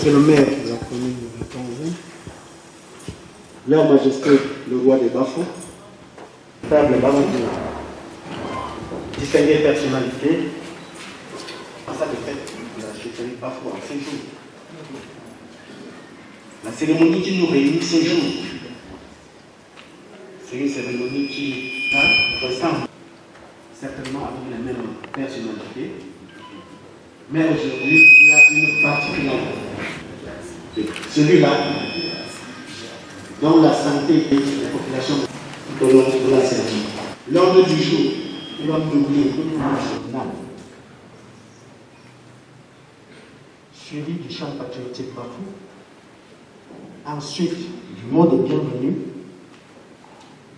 C'est le maire de la commune de Tonzou, Leur Majesté le roi des Bafous, table Bamadou, distinguée personnalité, à ça de fête de la chefferie Bafou en 5 jours. La cérémonie qui nous réunit ce jour, c'est une cérémonie qui ressemble certainement avec les mêmes personnalités, mais aujourd'hui, il y a une particularité. Celui-là, dans la santé des populations tout au long de la cérémonie. L'ordre du jour, il va publier une nationale, suivi du chant patriotique Bafou, ensuite du mot de bienvenue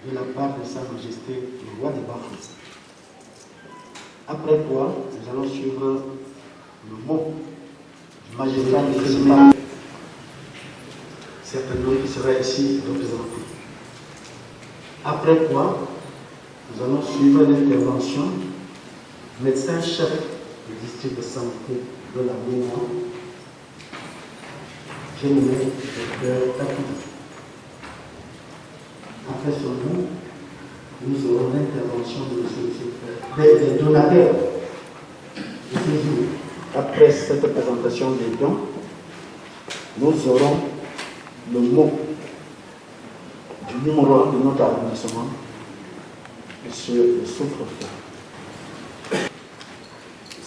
de la part de Sa Majesté le roi des Bafou. Après quoi, nous allons suivre le mot du magistrat municipal, certainement qui sera ici représenté. Après quoi, nous allons suivre l'intervention du médecin-chef du district de santé de la Mémoire, j'ai nommé le Dr Tatou. Après cela, nous aurons l'intervention des donateurs de ce jour. Après cette présentation des dons, nous aurons le mot du numéro 1 de notre arrondissement, M. le sous-préfet.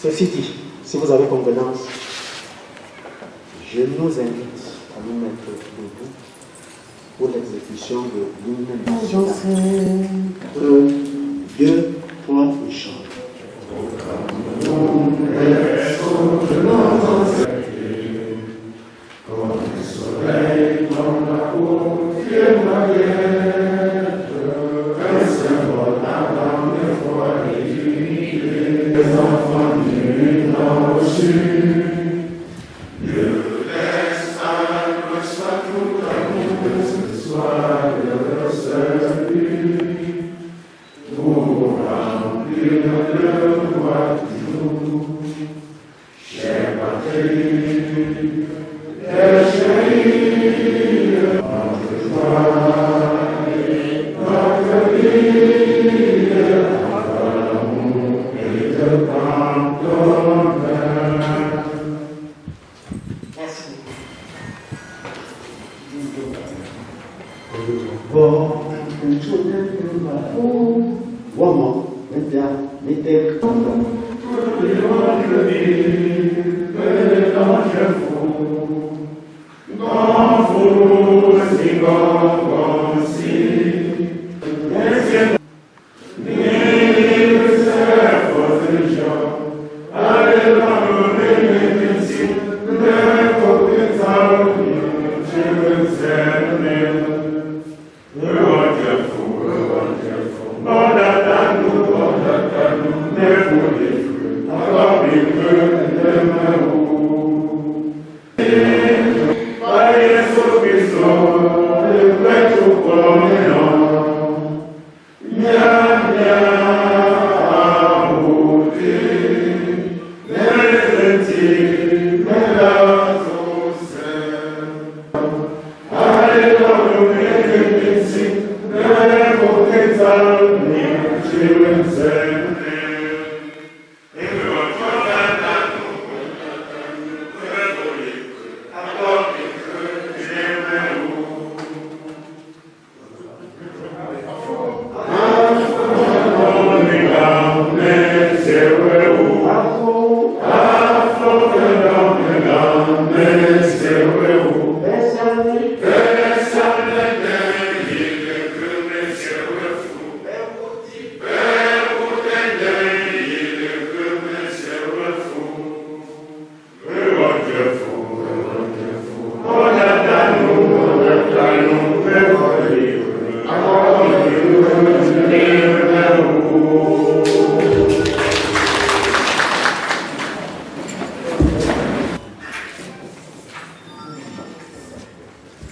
Ceci dit, si vous avez convenance, je nous invite à nous mettre debout pour l'exécution de l'hymne. 1, 2, 3, et chante.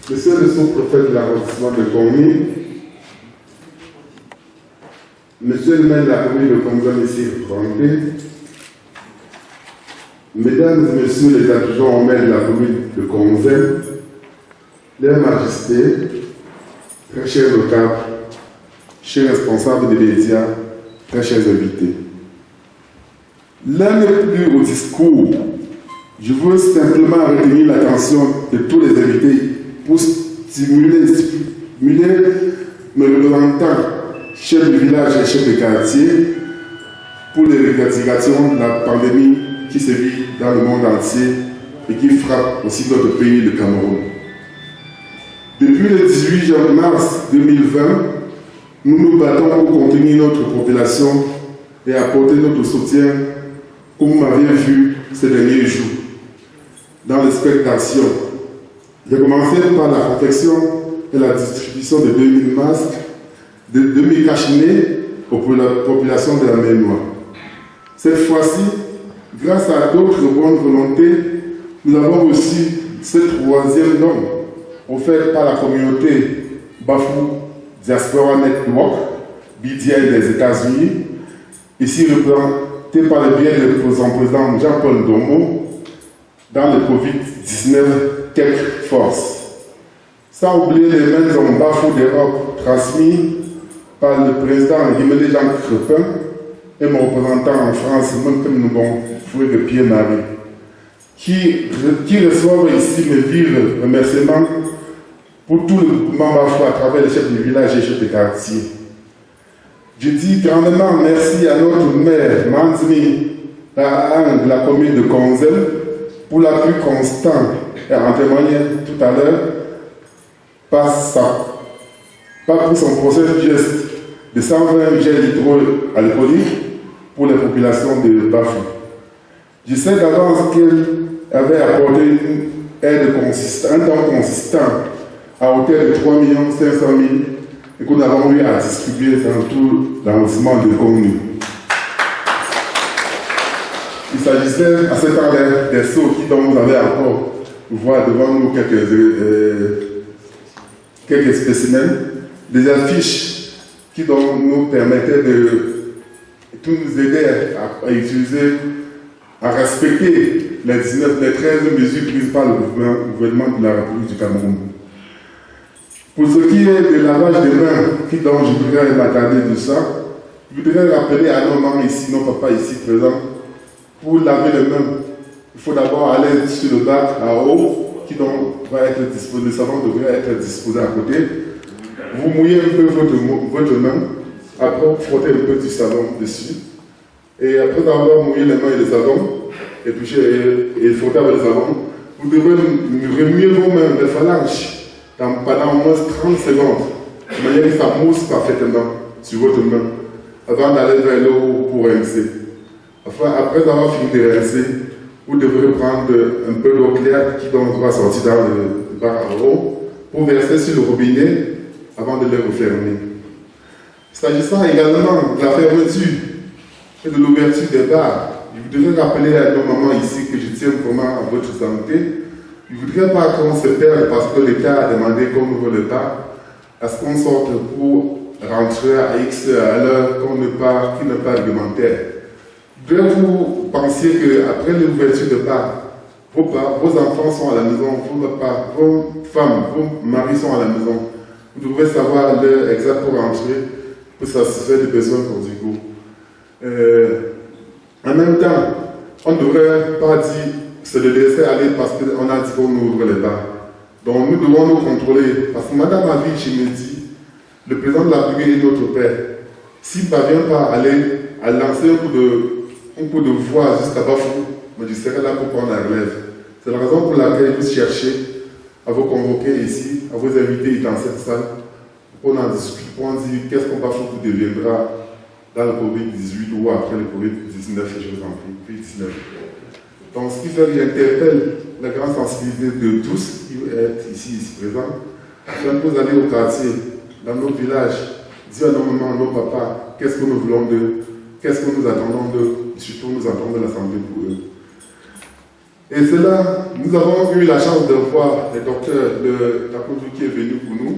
Monsieur le sous-préfet de l'arrondissement de Tonmi, Monsieur le maire de la commune de Tonzou ici représenté, Mesdames et Messieurs les adjoints au maire de la commune de Konzel, Leurs Majestés, très chers notables, chers responsables des médias, très chers invités. L'un n'est plus au discours. Je veux simplement retenir l'attention de tous les invités pour stimuler mes représentants, chefs de village et chefs de quartier, pour les revendications de la pandémie qui se vit dans le monde entier et qui frappe aussi notre pays, le Cameroun. Depuis le 18 mars 2020, nous nous battons pour contenir notre population et apporter notre soutien, comme vous m'avez vu ces derniers jours, dans l'expectation. J'ai commencé par la confection et la distribution de 2000 masques, de 2000 cachinets pour la population de la Maine-Noire. Cette fois-ci, grâce à d'autres bonnes volontés, nous avons reçu ce troisième don offert par la communauté Bafou Diaspora Network, BDI des États-Unis, ici représenté par le biais de son président Jean-Paul Domo, dans le Covid-19 Tech Force. Sans oublier les mains en Bafou d'Europe transmis par le président Yméné Jean Crepin et mon représentant en France, même comme nous avons frère de Pierre-Marie, qui reçoivent ici mes vifs remerciements pour tout le mouvement Bafou à travers les chefs de village et les chefs de quartier. Je dis grandement merci à notre maire, Manzini, de la commune de Konzel, pour l'appui constant, et en témoignait tout à l'heure, pas pour son procès geste de 120 gels hydroalcooliques pour les populations de Bafou. Je sais d'avance qu'elle avait apporté une aide un temps consistant à hauteur de 3 500 000 et que nous avons eu à distribuer dans tout l'arrondissement de Kongnou. Il s'agissait à cet temps-là des seaux dont vous avez encore voir devant nous quelques spécimens, des affiches qui nous permettaient de nous aider à utiliser, à respecter les 13 mesures prises par le gouvernement de la République du Cameroun. Pour ce qui est de lavage des mains, dont je voudrais m'attarder de ça, je voudrais rappeler à nos mamans ici, nos papas ici présents, pour laver les mains, il faut d'abord aller sur le bac à eau qui va être disposé, le savon devrait être disposé à côté. Vous mouillez un peu votre main, après vous frottez un peu du savon dessus. Et après avoir mouillé les mains et le savon, et frotter avec le savon, vous devez remuer vos mains, les phalanges, pendant au moins 30 secondes, de manière que ça mousse parfaitement sur votre main, avant d'aller vers l'eau pour rincer. Enfin, après avoir fini de rincer, vous devrez prendre un peu d'eau claire qui va sortir dans le bar à eau pour verser sur le robinet avant de le refermer. S'agissant également de la fermeture et de l'ouverture des bars, je voudrais rappeler à nos mamans ici que je tiens vraiment à votre santé. Je ne voudrais pas qu'on se perde parce que l'État a demandé qu'on ouvre le bar, à ce qu'on sorte pour rentrer à X à l'heure qui n'est pas réglementaire. Je voudrais que vous pensiez qu'après l'ouverture de bar, vos enfants sont à la maison, vos femmes, vos maris sont à la maison. Vous devrez savoir l'heure exacte pour rentrer, pour satisfaire les besoins conjugaux. En même temps, on ne devrait pas dire se le laisser aller parce qu'on a dit qu'on ouvre les bars. Donc nous devons nous contrôler. Parce que Madame Avich me dit, le président de la République est notre père. S'il ne parvient pas à lancer un coup de voix jusqu'à Bafou, je serai là pour prendre la relève. C'est la raison pour laquelle vous cherchez à vous convoquer ici, à vous inviter dans cette salle, pour en discuter, pour en dire qu'est-ce qu'on Bafou deviendra dans le Covid-18 ou après le Covid-19, je vous en prie, Covid-19. Donc, ce qui fait que j'interpelle la grande sensibilité de tous qui sont ici présents, afin que vous allez au quartier, dans nos villages, dire à nos mamans, nos papas, qu'est-ce que nous voulons d'eux, qu'est-ce que nous attendons d'eux, surtout nous attendons de l'Assemblée pour eux. Et cela, nous avons eu la chance de voir le docteur de la Côte qui est venu pour nous,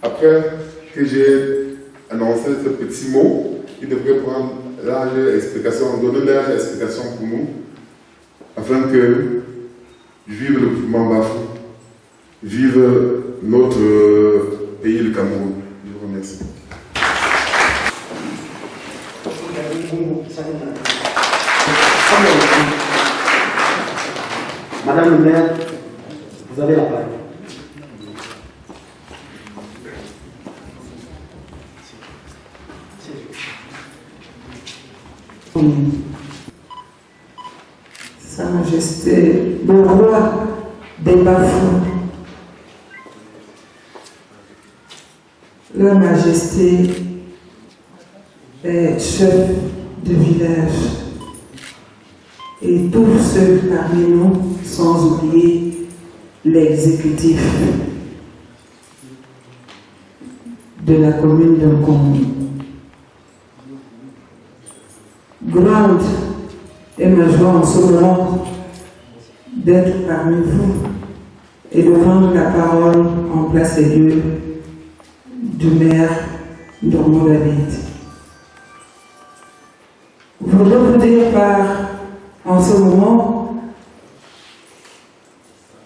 après que j'ai annoncé ce petit mot, il devrait prendre large explication, donner large explication pour nous, afin que vive le mouvement Bafou, vive notre pays, le Cameroun. Je vous remercie. Madame le maire, vous avez la parole. Sa Majesté, le roi des Bafous, Leur Majesté est chef de village et tous ceux parmi nous, sans oublier l'exécutif de la commune de Congo. Grande est ma joie en ce moment d'être parmi vous et de rendre la parole en place et lieu du maire Dormo David. Je voudrais vous dire en ce moment,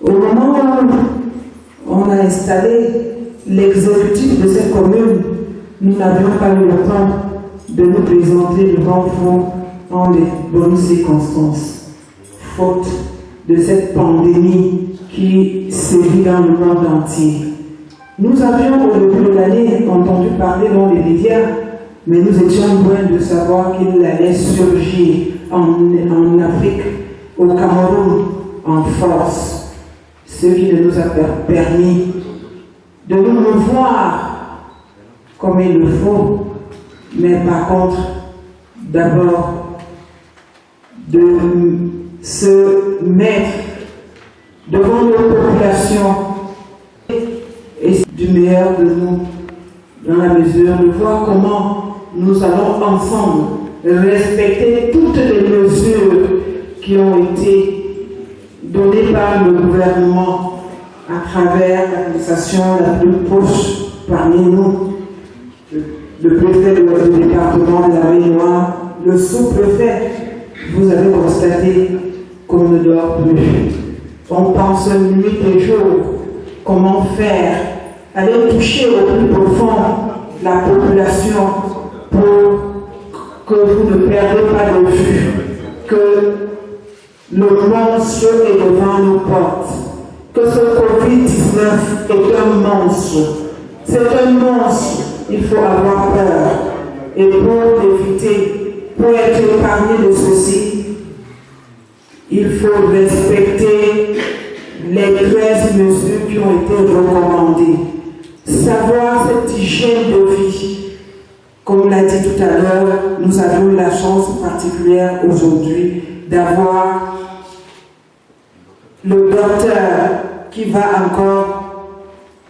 au moment où on a installé l'exécutif de cette commune, nous n'avions pas eu le temps de nous présenter devant vous en les bonnes circonstances, faute de cette pandémie qui sévit dans le monde entier. Nous avions au début de l'année entendu parler dans les médias, mais nous étions loin de savoir qu'il allait surgir en Afrique, au Cameroun, en force, ce qui ne nous a permis de nous revoir comme il le faut, mais par contre, d'abord, de se mettre devant nos populations et du meilleur de nous, dans la mesure de voir comment nous allons ensemble respecter toutes les mesures qui ont été données par le gouvernement à travers l'administration la plus proche parmi nous, le préfet du département de la Réunion, le sous-préfet. Vous avez constaté qu'on ne dort plus. On pense nuit et jour. Comment faire? Aller toucher au plus profond la population pour que vous ne perdez pas de vue que le monstre est devant nos portes, que ce Covid-19 est un monstre. C'est un monstre. Il faut avoir peur. Et pour l'éviter, pour être épargné de ceci, il faut respecter les 13 mesures qui ont été recommandées. Savoir cette hygiène de vie. Comme l'a dit tout à l'heure, nous avons la chance particulière aujourd'hui d'avoir le docteur qui va encore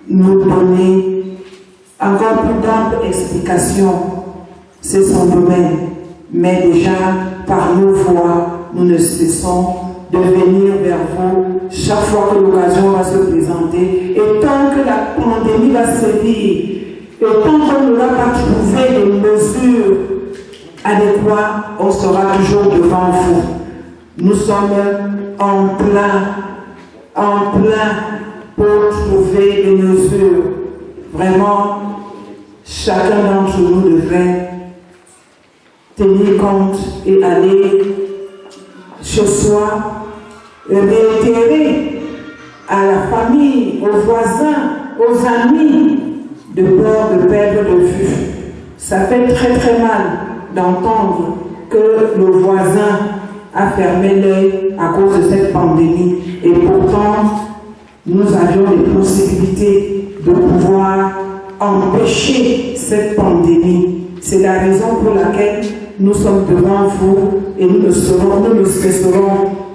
nous donner encore plus d'amples explications. C'est son domaine. Mais déjà, par nos voix, nous ne cessons de venir vers vous chaque fois que l'occasion va se présenter. Et tant que la pandémie va sévir, et tant qu'on n'aura pas trouvé les mesures adéquates, on sera toujours devant vous. Nous sommes en plein pour trouver les mesures. Vraiment, chacun d'entre nous devrait tenir compte et aller chez soi, réitérer à la famille, aux voisins, aux amis, de peur de perdre de vue. Ça fait très très mal d'entendre que le voisin a fermé l'œil à cause de cette pandémie. Et pourtant, nous avions les possibilités de pouvoir empêcher cette pandémie. C'est la raison pour laquelle nous sommes devant vous et nous ne cesserons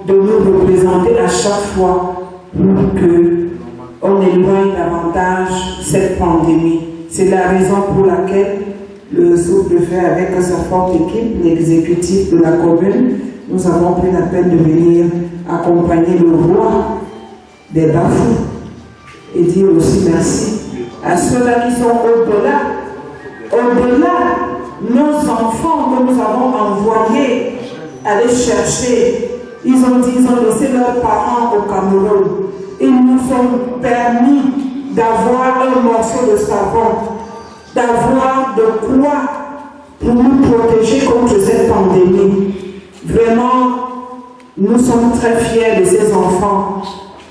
de nous représenter à chaque fois pour qu'on éloigne davantage cette pandémie. C'est la raison pour laquelle le sous-préfet, avec sa forte équipe, l'exécutif de la commune, nous avons pris la peine de venir accompagner le roi des Bafous et dire aussi merci à ceux-là qui sont au-delà, nos enfants que nous avons envoyés aller chercher ils ont dit, ils ont laissé leurs parents au Cameroun. Ils nous ont permis d'avoir un morceau de savon, d'avoir de quoi pour nous protéger contre cette pandémie. Vraiment, nous sommes très fiers de ces enfants.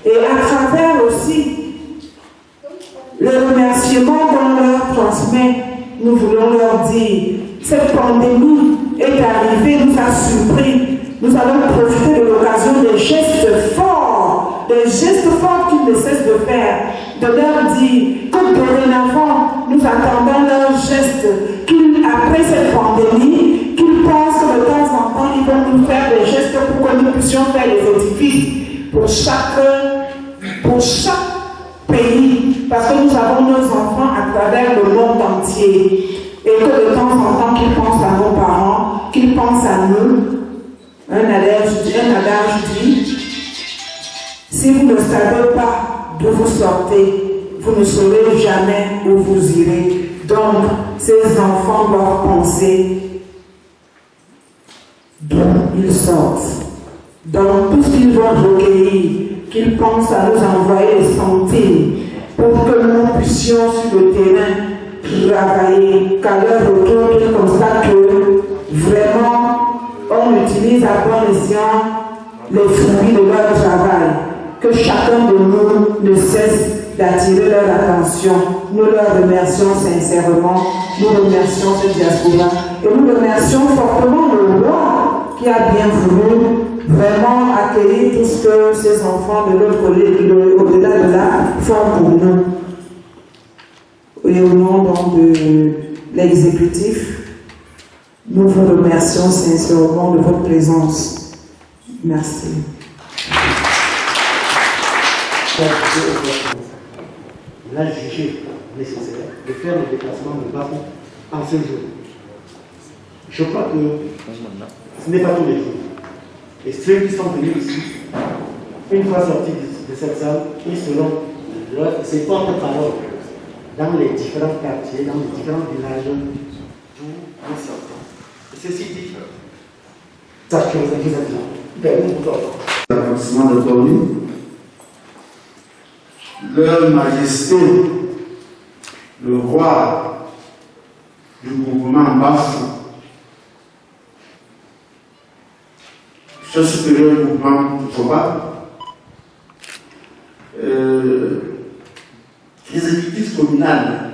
Et à travers aussi le remerciement qu'on leur transmet, nous voulons leur dire, cette pandémie est arrivée, nous a surpris. Nous allons profiter de l'occasion des gestes forts qu'ils ne cessent de faire, de leur dire que dorénavant, nous attendons leurs gestes, qu'après cette pandémie, qu'ils pensent que de temps en temps, ils vont nous faire des gestes pour que nous puissions faire des édifices pour chaque pays, parce que nous avons nos enfants à travers le monde entier, et que de temps en temps, qu'ils pensent à nos parents, qu'ils pensent à nous. Un adage dit, si vous ne savez pas d'où vous sortez, vous ne saurez jamais où vous irez. Donc, ces enfants doivent penser d'où ils sortent. Donc, tout ce qu'ils vont recueillir, qu'ils pensent à nous envoyer des centimes pour que nous puissions sur le terrain travailler, qu'à leur retour, qu'il constate que vraiment on utilise à bon escient les fruits de leur travail, que chacun de nous ne cesse d'attirer leur attention. Nous leur remercions sincèrement, nous remercions cette diaspora et nous remercions fortement le roi qui a bien voulu vraiment accueillir tout ce que ces enfants de l'autre côté, au-delà de là, font pour nous. Et au nom donc de l'exécutif, nous vous remercions sincèrement de votre présence. Merci. Il a jugé nécessaire de faire le déplacement de Bafou en ce jour. Je crois que ce n'est pas tous les jours. Et ceux qui sont venus ici, une fois sortis de cette salle, ils seront ces porte-parole dans les différents quartiers, dans les différents villages d'où nous sortons. Ceci dit, ça que vous êtes là. L'arrondissement de Tony, leur majesté, le roi du mouvement Bafou, chef supérieur du mouvement Foba, l'exécutif communal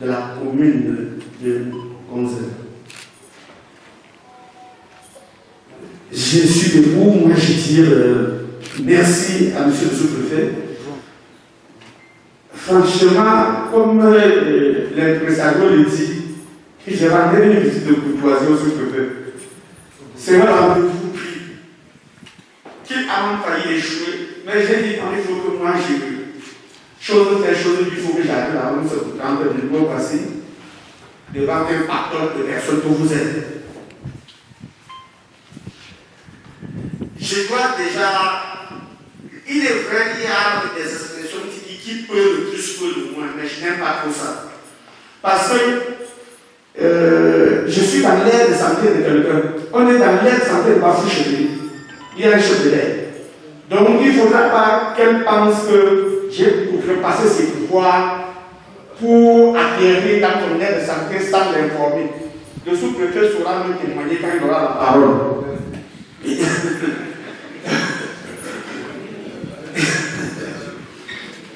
de la commune de Gonzel. Je suis debout, moi je tire merci à M. le sous-préfet. Franchement, comme l'impresario le dit, j'ai rendu une visite de courtoisie au sous-préfet. C'est un rendez-vous pris, qui a même failli échouer, mais j'ai dit il faut que moi j'ai vu. Chose, il faut que j'aille là où se prendre de nouveau passé devant un pactole de personnes pour vous aider. Je crois déjà, il est vrai qu'il y a des expressions qui peuvent le plus que le moins, mais je n'aime pas trop ça. Parce que je suis dans l'air de santé de quelqu'un. On est dans l'air de santé de Bafou chez lui. Il y a un chef de l'air. Donc il ne faudra pas qu'elle pense que j'ai passer ses pouvoirs pour acquérir dans ton air de santé sans l'informer. Le sous-préfet saura me témoigner quand il aura la parole.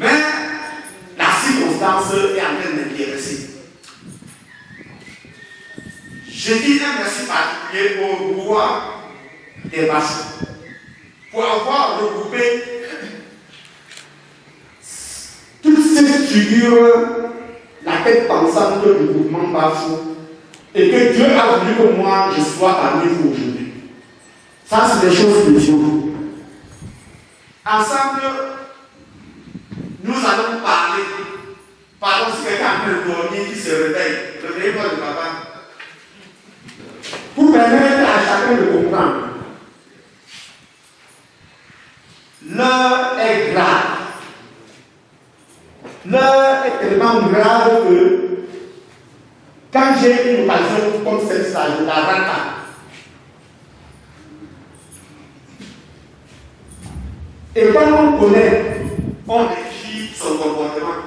Mais la circonstance est en train de m'intéresser. Je dis un merci particulier au pouvoir des Bafou pour avoir regroupé toutes ces figures, la tête pensante du mouvement Bafou, et que Dieu a voulu que moi je sois parmi vous aujourd'hui. Ça, c'est des choses de Dieu. Ensemble, nous allons parler. Pardon, si quelqu'un est en train de dormir, qui se réveille, réveillez-moi le papa. Pour permettre à chacun de comprendre. L'heure est grave. L'heure est tellement grave que quand j'ai une occasion comme celle-là, je la rate. Et quand on connaît, on vérifie son comportement.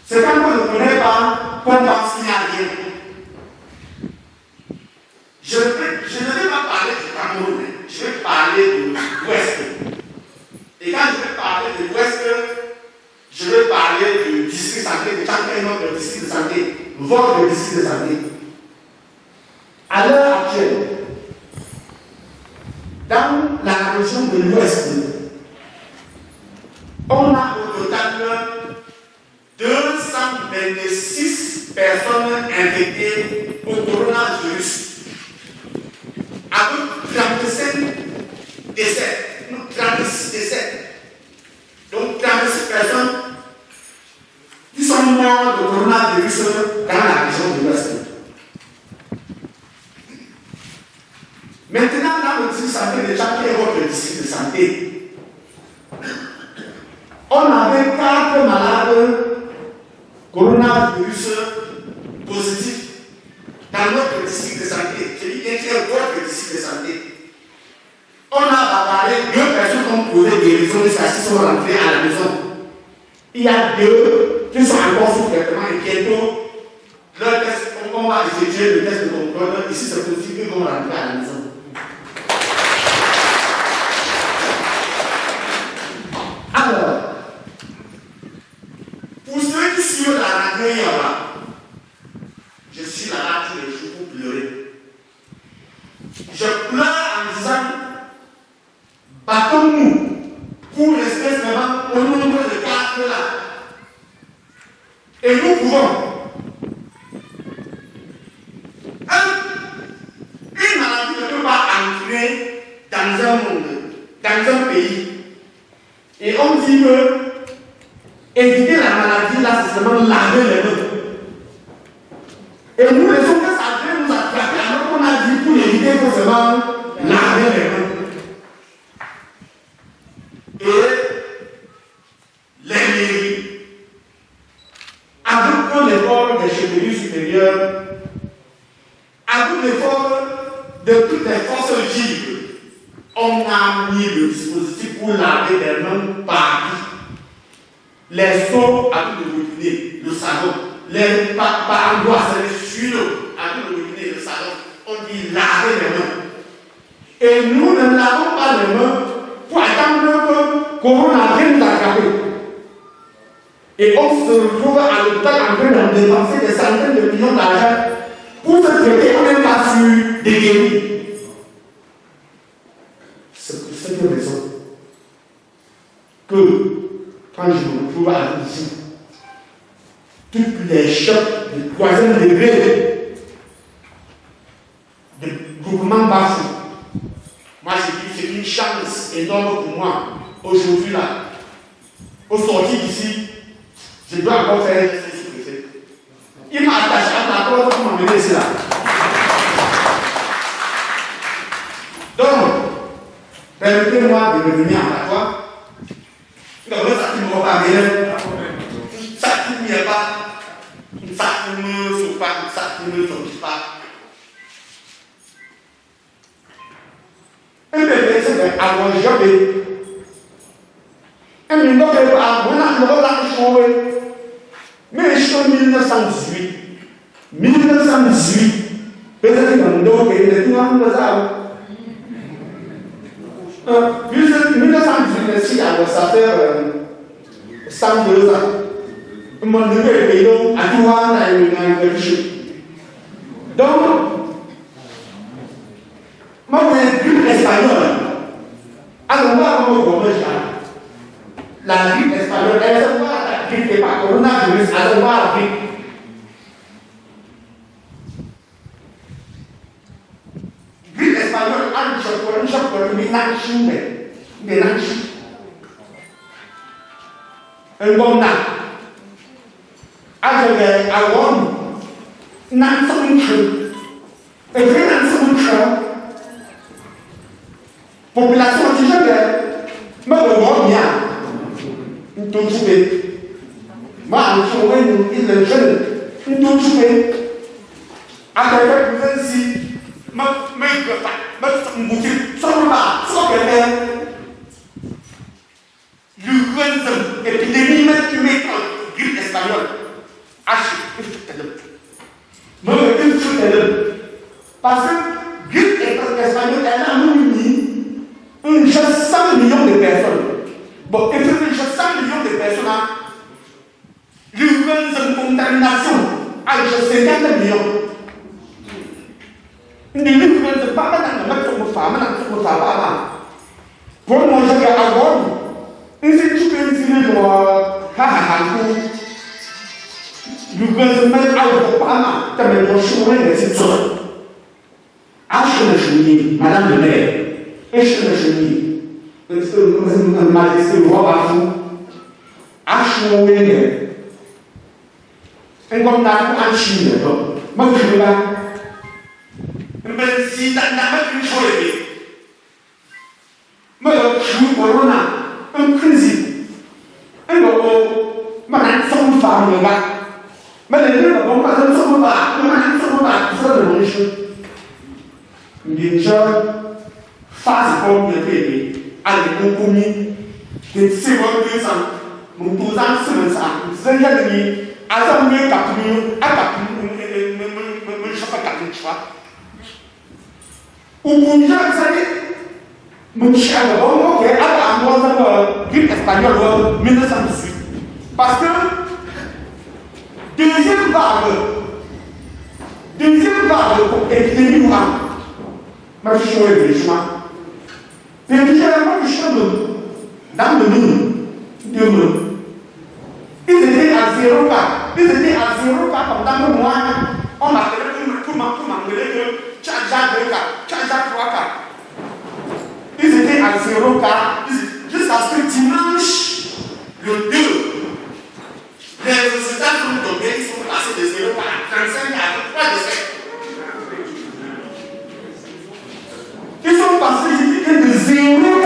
C'est quand on ne connaît pas qu'on pense qu'il n'y a rien. Je ne vais pas parler du Cameroun, je vais parler de l'Ouest. Et quand je vais parler de l'Ouest, je vais parler du district de santé, de chacun notre district de santé, votre district de santé. À l'heure actuelle, dans la région de l'Ouest, on a au total 226 personnes infectées au coronavirus. Avec 37 décès. 36 décès. Donc 36 personnes qui sont mortes de coronavirus dans la région de l'Ouest. Maintenant, dans le district de santé, déjà qui est votre district de santé, on avait 4 malades coronavirus positifs dans notre district de santé. Je dis bien qu'il y a votre district de santé. On a bagarré 2 personnes qui ont posé des raisons jusqu'à ce qu'ils sont rentrés à la maison. Il y a 2 qui sont encore sous traitement et bientôt, leur test, on va effectuer le test de contrôle. Ici, c'est possible qu'ils vont rentrer à la maison. Alors, pour ceux qui suivent la radio, je suis là tous les jours pour pleurer. Je pleure en disant, battons-nous pour rester vraiment au nombre de 4 là. Et nous pouvons. Une maladie ne peut pas entrer dans un monde, dans un pays. Et on dit que éviter la maladie, là, c'est seulement laver les mains. Et nous, les autres, ça peut nous attraper. Alors qu'on a dit pour éviter, il faut seulement laver les mains. Et les mairies, avec l'effort des chefferies supérieures, avec l'effort de toutes les forces vives, on a mis le dispositif pour laver les mains partout. Les seaux à tout le robinet, le savon, les par endroits, c'est les tuyaux à tout le robinet, le savon. On dit laver les mains. Et nous ne lavons pas les mains pour attendre que Corona vienne nous attraper. Et on se retrouve à l'hôpital en train de dépenser des centaines de millions d'argent pour se traiter, on n'est pas sûr de guérir. C'est pour cette raison que quand je me retrouve à ici, tous les chocs de 3e degré, de groupement bafou, moi je dis c'est une chance énorme pour moi, aujourd'hui là, au sortir d'ici, je dois encore faire un geste sur le fait. Il m'a attaché à la porte pour m'emmener ici là. Donc, permettez-moi de revenir à la foi. Ça qui ne va pas bien, ça qui n'y est pas, ça qui ne me sauve pas, ça qui ne me sauve pas. Un bébé, c'est avant de jobber. Un bébé, on a le choix. Mais je suis en 1918. 1918. Peut-être qu'il y a un autre pays, mais tout le monde le sait. 1918, si ça fait 102 ans. Mon nouvel pays, à tout le monde a une religion. Donc, moi, je suis plus espagnol. Alors, moi, je suis la grippe espagnole, elle se voit la grippe et pas coronavirus, elle se voit la grippe. Grippe espagnole, un chocolat, un bon nain. Avec un bon nain, c'est une chose. Et puis, nain, c'est une chose. Population antigène, mais le bon bien. Nous sommes trouvés. Moi, je suis le jeune. Nous sommes trouvés. Après, vous êtes ici. Mais, sans quelqu'un. épidémie même qui met en grippe espagnole. Parce que grippe espagnole, elle a mis un jeu 100 millions de personnes. Bon, et puis un jeu 100 millions de personnes, une contamination à 50 millions. Une influence pas mal dans le femme, pour manger à Agone, une situation de le gouvernement a le Pana, comme le chemin de cette sorte. Ache le cheminier, madame le maire, Ache le cheminier, un majesté roi à vous, Ache le maire, un comme dans un chine, moi je veux pas. Mais si n'a pas pu jouer, mais le corona, un crise, un gros, madame son femme le gars. Mais les deux ne vont pas se battre, ça le riche. Les gens fassent comme les bébés, avec mon commis, des secondes 200, mon 12 ans, c'est un demi, à ça, mieux capture, à capture, je sais pas capture, tu vois. Ou pour les gens, vous savez, mon chien, bon, ok, à la grippe espagnole, 1918. Parce que, deuxième vague pour épidémie noire. Ma fiche est richement. Et puis, j'ai vraiment du champ dans le monde. Ils étaient à 0 cas. Pendant le mois. On m'a fait pour m'engueuler que tu as déjà 2 cas, tu as déjà 3 cas. Ils étaient à 0 cas jusqu'à ce que dimanche, le 2, les résultats sont tombés, ils sont passés de 0 à 35 à 3 décès. Ils sont passés de 0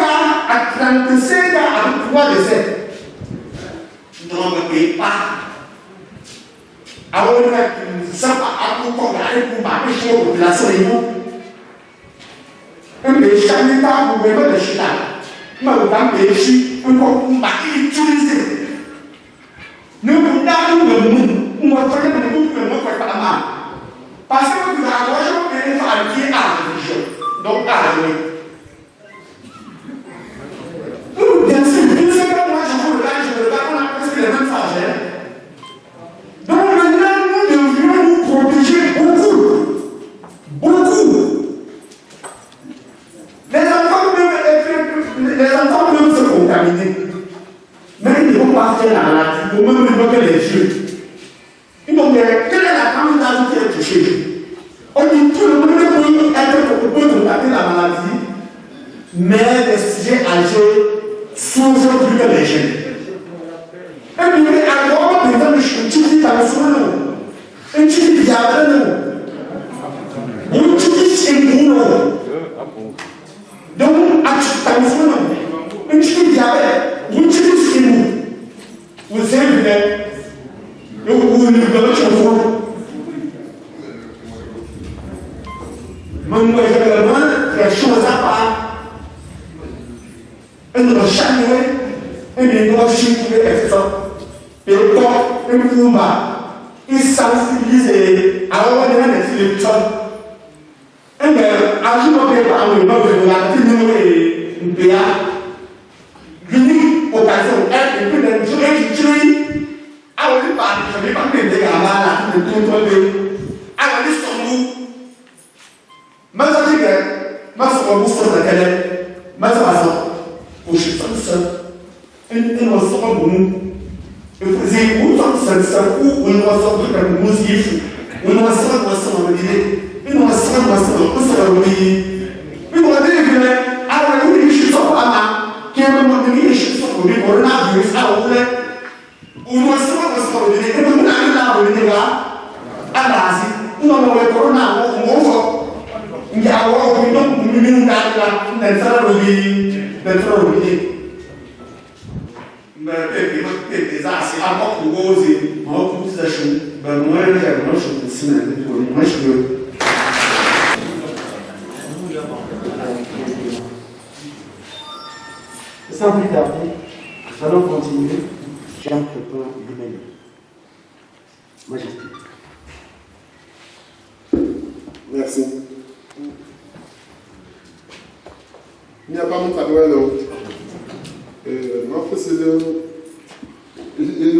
à 35 à 3 décès. Donc, ne payez pas. Alors, on a ça à pour regarder pour marquer sur la population. Un pays sanitaire, vous pouvez le chita. Mais vous avez un pays, un pour marquer utiliser. Nous nous donnons le monde, nous faisons le monde que nous faisons pas mal. Parce que nous avons fait un pied à la religion. Donc, à la religion. Bien sûr, moi je vous le regarde, on a presque les mêmes sagesse. Donc maintenant, nous devrions nous protéger beaucoup. Les enfants peuvent se contaminer. Mais ils ne vont pas faire la maladie, ils vont même bloquer les yeux. Donc, quelle est la tranche qui est touchée? On dit tout le monde peut contacter la maladie, mais les sujets âgés sont plus que les jeunes. Et puis, alors, par exemple, je suis un petit diable, un petit chien. Donc, un petit diable, un petit chien. Vous savez, vous ne pouvez pas. Même également, les choses à part, une recherche, une recherche, et quand un combat, il sensibilise à avoir des études. Et bien, à jour de par le nom de la fille de PA, l'unique occasion est que les gens qui tuent, à lui parler, je ne vais pas me dire à la fille de tout le monde, à la liste de nous. Mais ça dit que, ma soeur, vous savez laquelle est, ma soeur, au chef de ça, une soeur pour nous. Et vous dites, où sont ces ou une soeur de la musique, une soeur de la idée. Ils n'ont pas de ils m'ont dit que alors oui, je suis pas là, qui est le monde de je suis pas le coronavirus, alors ou nous sommes pas le et nous n'allons pas le là, à l'Asie, nous avons le corona, on va, il y a alors donc nous là, d'être mais des assez encore gros et moi pour ça je ben moi je suis moi je veux. Sans plus tarder, Nous allons continuer. Jean Crépin lui-même. Majesté. Merci. Il n'y a pas mon cadeau, non. Moi, c'est le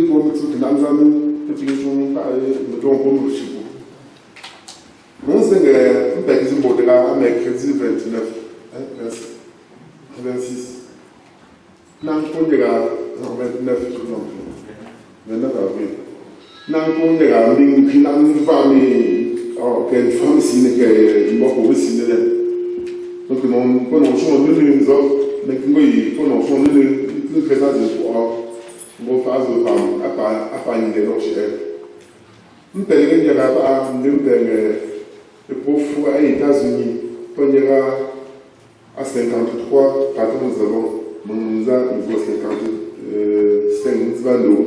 pour que nous avons mon Seigneur, nous payons de la mercredi 29, 26. Nous avons 29 avril. Nous avons une femme signe qui est morte signe. Donc, nous avons changé de nous, mais nous avons changé de présence de pouvoir. Nous avons fait nous le profond aux États-Unis, quand il y a à 53, quand nous avons, nous avons 55 bandeaux.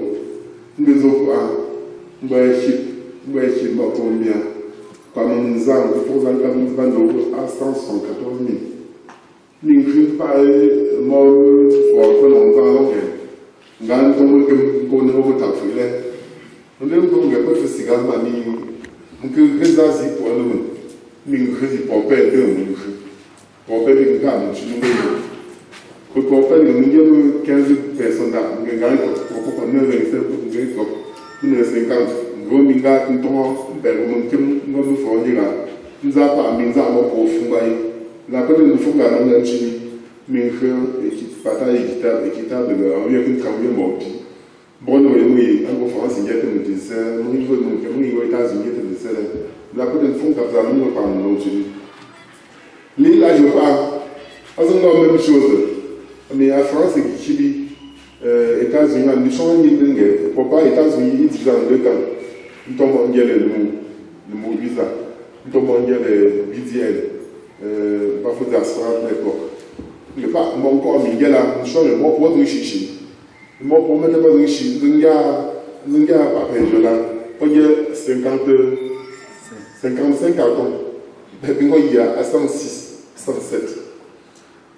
Nous avons chip, combien? Quand nous avons bandeaux à 174 000. Nous n'avons pas mort pour nous avons nous avons nous avons fait cigare, nous avons fait pour nous. Nous avons fait pour perdre pour perdre une gamme. Pour perdre 15 personnes, nous avons pour 9 nous avons 50. Nous avons nous avons pas mis à mon profond. La peine de fond à nous mais bataille équitable de un travail mort. Bon, oui, en France, il y a des dessins, au niveau des États-Unis, il y a des dessins. La peine de fond à nous par nous. Les là, je parle, pas encore la même chose. Mais en France, Chili, États-Unis, nous changeons de pourquoi États-Unis, ils disent en 2 temps. Nous tombons en le mot visa, nous tombons en le BDL, parfois d'assurance à l'époque. Il n'y a pas mon corps, mais il y a là, nous changeons, moi pour nous chicher. Moi pour mettre pas de chicher, nous y a pas de là, on y a 55 cartons, puis moi il y a 106, 107.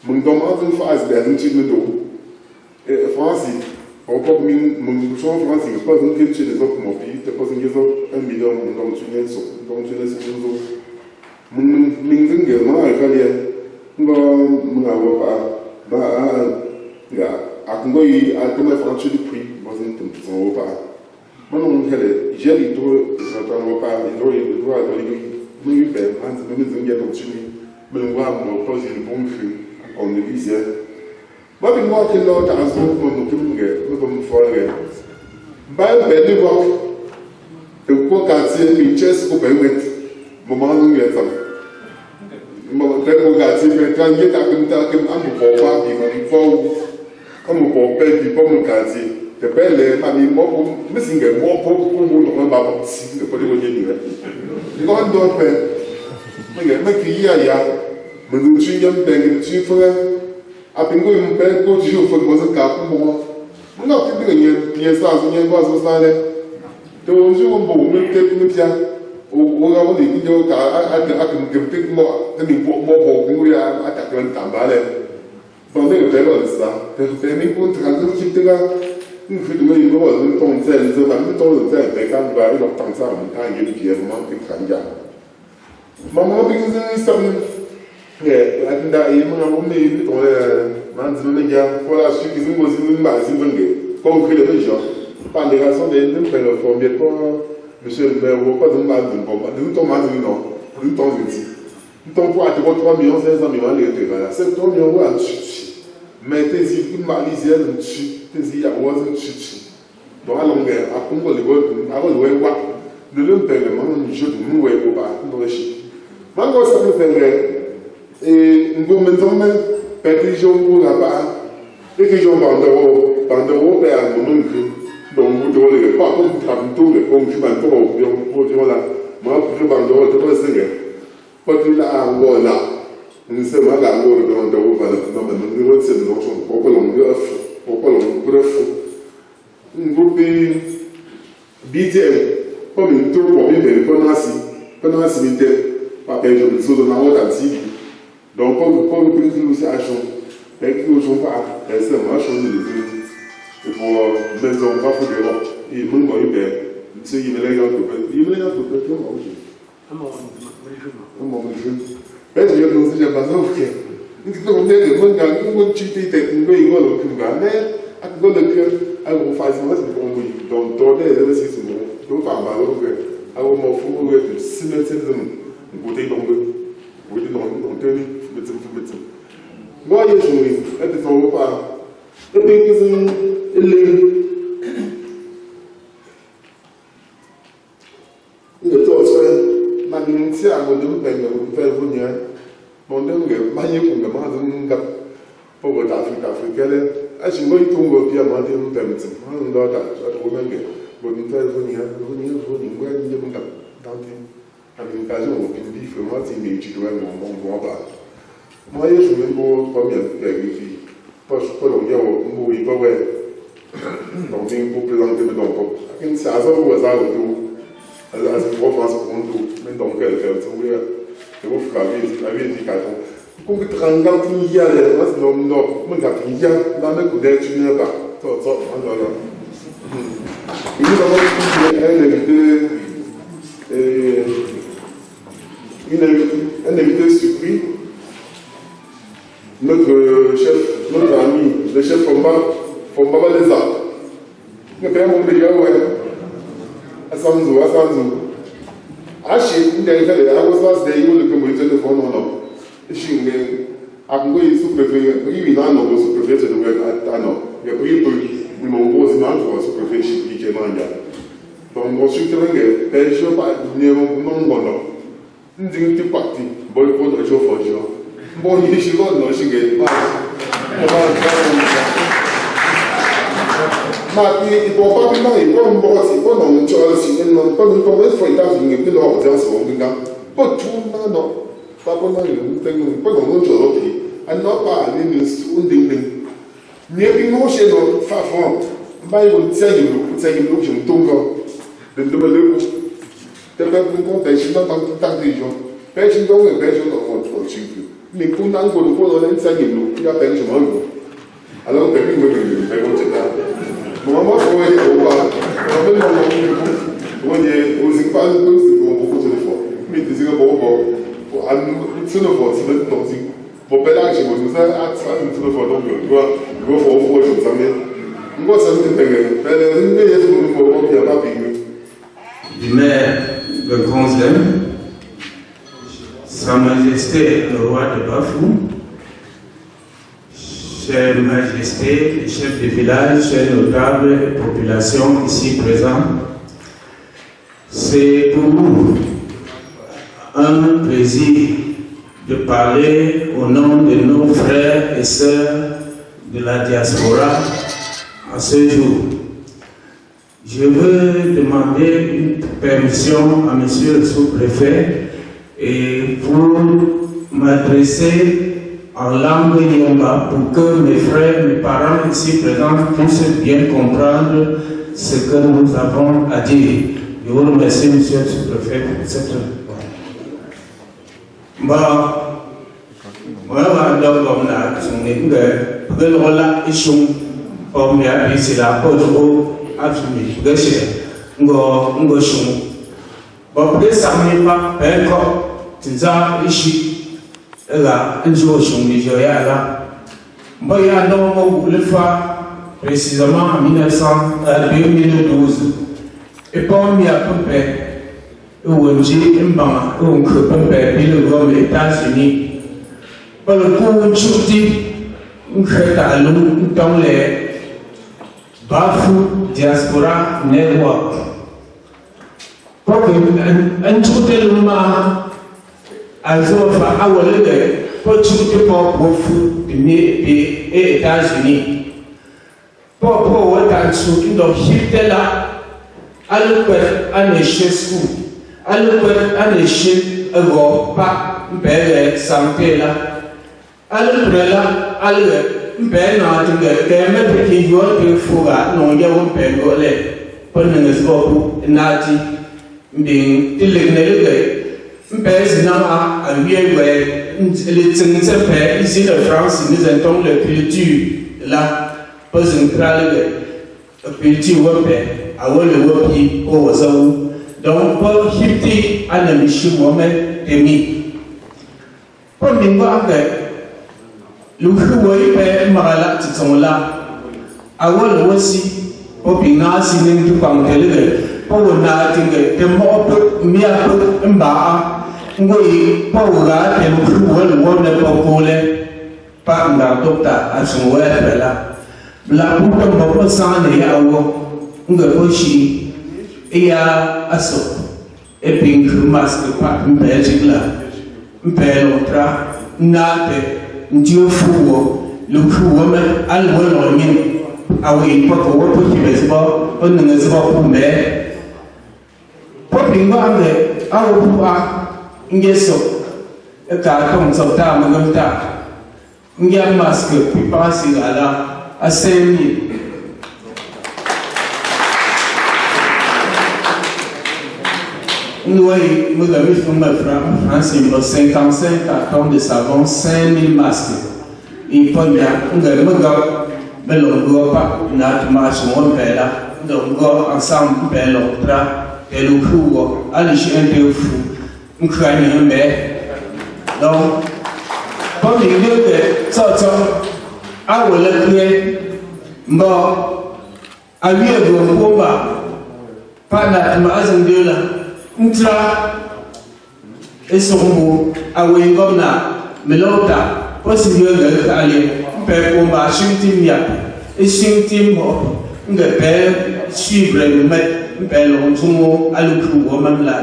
Mon demande une phase de nous et France, on peut mon champ France, il pas une quelque chose des autres mon pays, tu pas une chose 1 million donc tu n'es sur nous. Mon également à Galia. Nous n'avons pas. À Congo, il y a comme un franchise de prix, dans un repas. Moi, j'ai les deux, j'entends repas, les droits de l'Église, nous avons continué, mais nous avons posé le bon feu, on ne visait. Moi, je vois que l'autre a un peu nous comme foyer. Bah, ben, les voix, le quoi quartier, une chaise pour permettre, moment où il y a ça. Quartier, mais quand il y a un peu pour voir, il faut comme pour payer, puis pour mon quartier. Je paye les familles, mais c'est un bon pour vous, on va voir si vous pouvez venir. Les grands doivent faire. Mais qui y a, mais nous sommes bien, nous sommes après nous on peut toujours faire des choses comme moi. On a fait des ça, on y a pas ça là. Donc je on bon, mais peut-être nous tiens. On a des vidéos à peut-être moi, mais pour nous ya attaquer un tambale. Pendant que faire ça, permet pour tranquille qui te là. Nous fait de nous on tombe ça, nous va nous tombe ça, mais quand va il entend ça, on a une pierre vraiment que tranquille. Maman bien ça. Là, il m'a dit que voilà, ceux qui sont aussi concret les gens. Par les raisons de nous faire le premier point, monsieur le maire, pas de mal de bon, nous tombons non, nous tombons ici. Nous tombons pour 3 millions 500 000 €. C'est 3 millions à dessus. Mais tes îles, une malisière dessus, tes îles à oiseaux dessus. Donc, à longueur, à Congo, les voix, à l'ouest, de l'impélement, je ne nous vois pas, nous le chiffre. Moi, ça me fait et nous maintenant, petit jour pour là-bas, et que j'en bandeau, et à mon oncle. Donc, vous devez pas comme vous avez tout, comme je m'en pour dire là, moi, je bandeau, je dois signer. Quand il a un bon là, nous sommes à la mort de bandeau, nous sommes c'est notre propre longueur, bref. Nous groupe BDM, comme une tour pour vivre pendant la cimetière, pas que je me souviens de la haute antique. Donc, comme nous prenons aussi à chaud, et que nous ne sommes pas, c'est moi, chaud de Et pour les enfants, il faut que il faut que c'est il me l'a dit il me l'a dit mais je vais aussi j'ai pas ça ok donc on est le monde dans une petite tête une belle école au Cuba mais à cause de que à vous faire ça c'est bon oui donc dans les exercices donc par malheur que à vous m'en faut que si le c'est de côté donc côté donc tenir médecin moi je suis et de son pas et puis que c'est le temps c'est magnifique à mon deux ben faire venir mon deux magnifique comme ça donc pour votre Afrique africaine à ce moment il tombe bien moi deux ben c'est on doit ça trop bien bon faire venir moi il est bon dans une communication au public vraiment c'est une étude bon pas moi je suis même pas bien vérifier pas donc il y a oui pas ouais donc pour présenter le donc c'est ça au hasard alors c'est trop France pour nous mais donc elle fait ça oui et vous faites la vie indication pour que 30 ans il y a les non mais quand il y a dans le coup d'être tu n'es pas ça alors et nous avons un invité surpris notre chef notre ami le chef Fombaba Leza le père mon déjà ouais Asanzu ashi ndị nke dị agụsọ asị iwu nke mgbe ite fọ n'ụlọ ishi mgbe akụkọ yi suprefe iri na anọ bụ suprefe echere wee anọ ga-ekwe ịpụ mgbe mgbe ozi na atụrụ suprefe shi ike n'anya tọmbọ shutere nge pesho pa nyere n'ngọnọ ndị ntị pati bụ ịpụdọ chi ụfọdụ mbọ onye isi gọdọ shi ga-eba ma ìbọn bá bí náà ìbọn ń bọ́ sí ìbọn náà ń jọ sí ẹnu ìbọn tó wọ́n fọ ìdáhùn ìyẹn bí náà ọ̀dẹ́ àṣọ gbígbá bó tún náà nọ pápá náà yẹn ń tẹ́nu ìbọn náà ń jọ lọ́kì anọ́pà nínú ndéndé ní ebi ní wọ́n ṣe lọ fàfọ́n báyìí wọ́n tẹ́yìn ló ṣe ń tó ń lọ dèndébẹ̀lẹ́kù tẹ́fẹ́ fún kọ́ tẹ̀sí náà tàbí ìjọ pẹ́ẹ́sì tó ń rìn pẹ́ẹ́sì náà wọ́n tó ṣe ìlú ní kú náà ń gbọdọ̀ fún ọ lẹ́yìn tẹ́yìn ló yá pẹ́ẹ́sì máa ń lò alọ́ pẹ̀lú Mama foi opa, também não onde os impactos do pouco de fora. Me dizia bom, a se não for, se não sim, vou pegar que vou usar a fazer tudo fora do meu. Vou for também. Não gosto de pegar, pera, não é isso que eu vou pegar para pegar. Du maire de Gonzem, Sa Majesté le roi de Bafou, Chère Majesté, les chefs de village, chers notables et population ici présents, c'est pour nous un plaisir de parler au nom de nos frères et sœurs de la diaspora à ce jour. Je veux demander une permission à Monsieur le sous-préfet et pour m'adresser en langue yamba pour que mes frères, mes parents ici présents puissent bien comprendre ce que nous avons à dire. Je vous remercie, Monsieur le sous-préfet, pour cette voilà, donc on a là, un jour, je suis là. Précisément en 2012. Et pour moi, à peu près, où j'ai un banc, où on peut faire les États-Unis. Pour le coup, on dit, on fait à l'eau dans les Bafou Diaspora Network. Pour que un jour de l'humain, also awolede pochuti pofu et États-Unis popo watansu ndo hitela alukwe aneshe school alukwe aneshe Europa mbele sampela alukrela alwe mbele na tinga keme peki yote fuga no yawo mbele ponne zboku nati mbing tilegnele Maintenant, à ici de France, nous avons le culture là, pas une petit wopé, à le wopi, au zaou. Donc, pour hipti, à la michi wome, demi. Pour m'invoquer, le choué, marala, titsonla, à le aussi, pour pina, si nous ne pouvons pas le pour na tingue, de mort, mia, mba, oui, pour la, et le choué, le wone, pour pas un docteur à son web là. La boucle de mon sang est à vous, un gauchi, et à assaut. Et puis, un masque, pas un belge là. Un bel autre, n'a un dieu fou, le fou, à l'ouïe, à oui, pas pour vous qui me voit, on ne se voit pour me. Pas pingue, à vous, un gesso, et carton, sauta, maganta. Il y a un masque qui passe à 5 000. Nous avons fait 55 cartons de savon, 5 000 masques. Et puis, nous avons fait ensemble, et le coup, allez chez un peu fou. Nous craignons, mais donc, comme il dit que ça, à le créer, bon, à lui, il combat, pas la maison de là, un tra, et son mot, à Wingona, mais l'autre, possible de aller, faire combat, Shintimia, et Shintimop, un père, suivre le maître, un père, l'onzumo, à l'oucou, même là,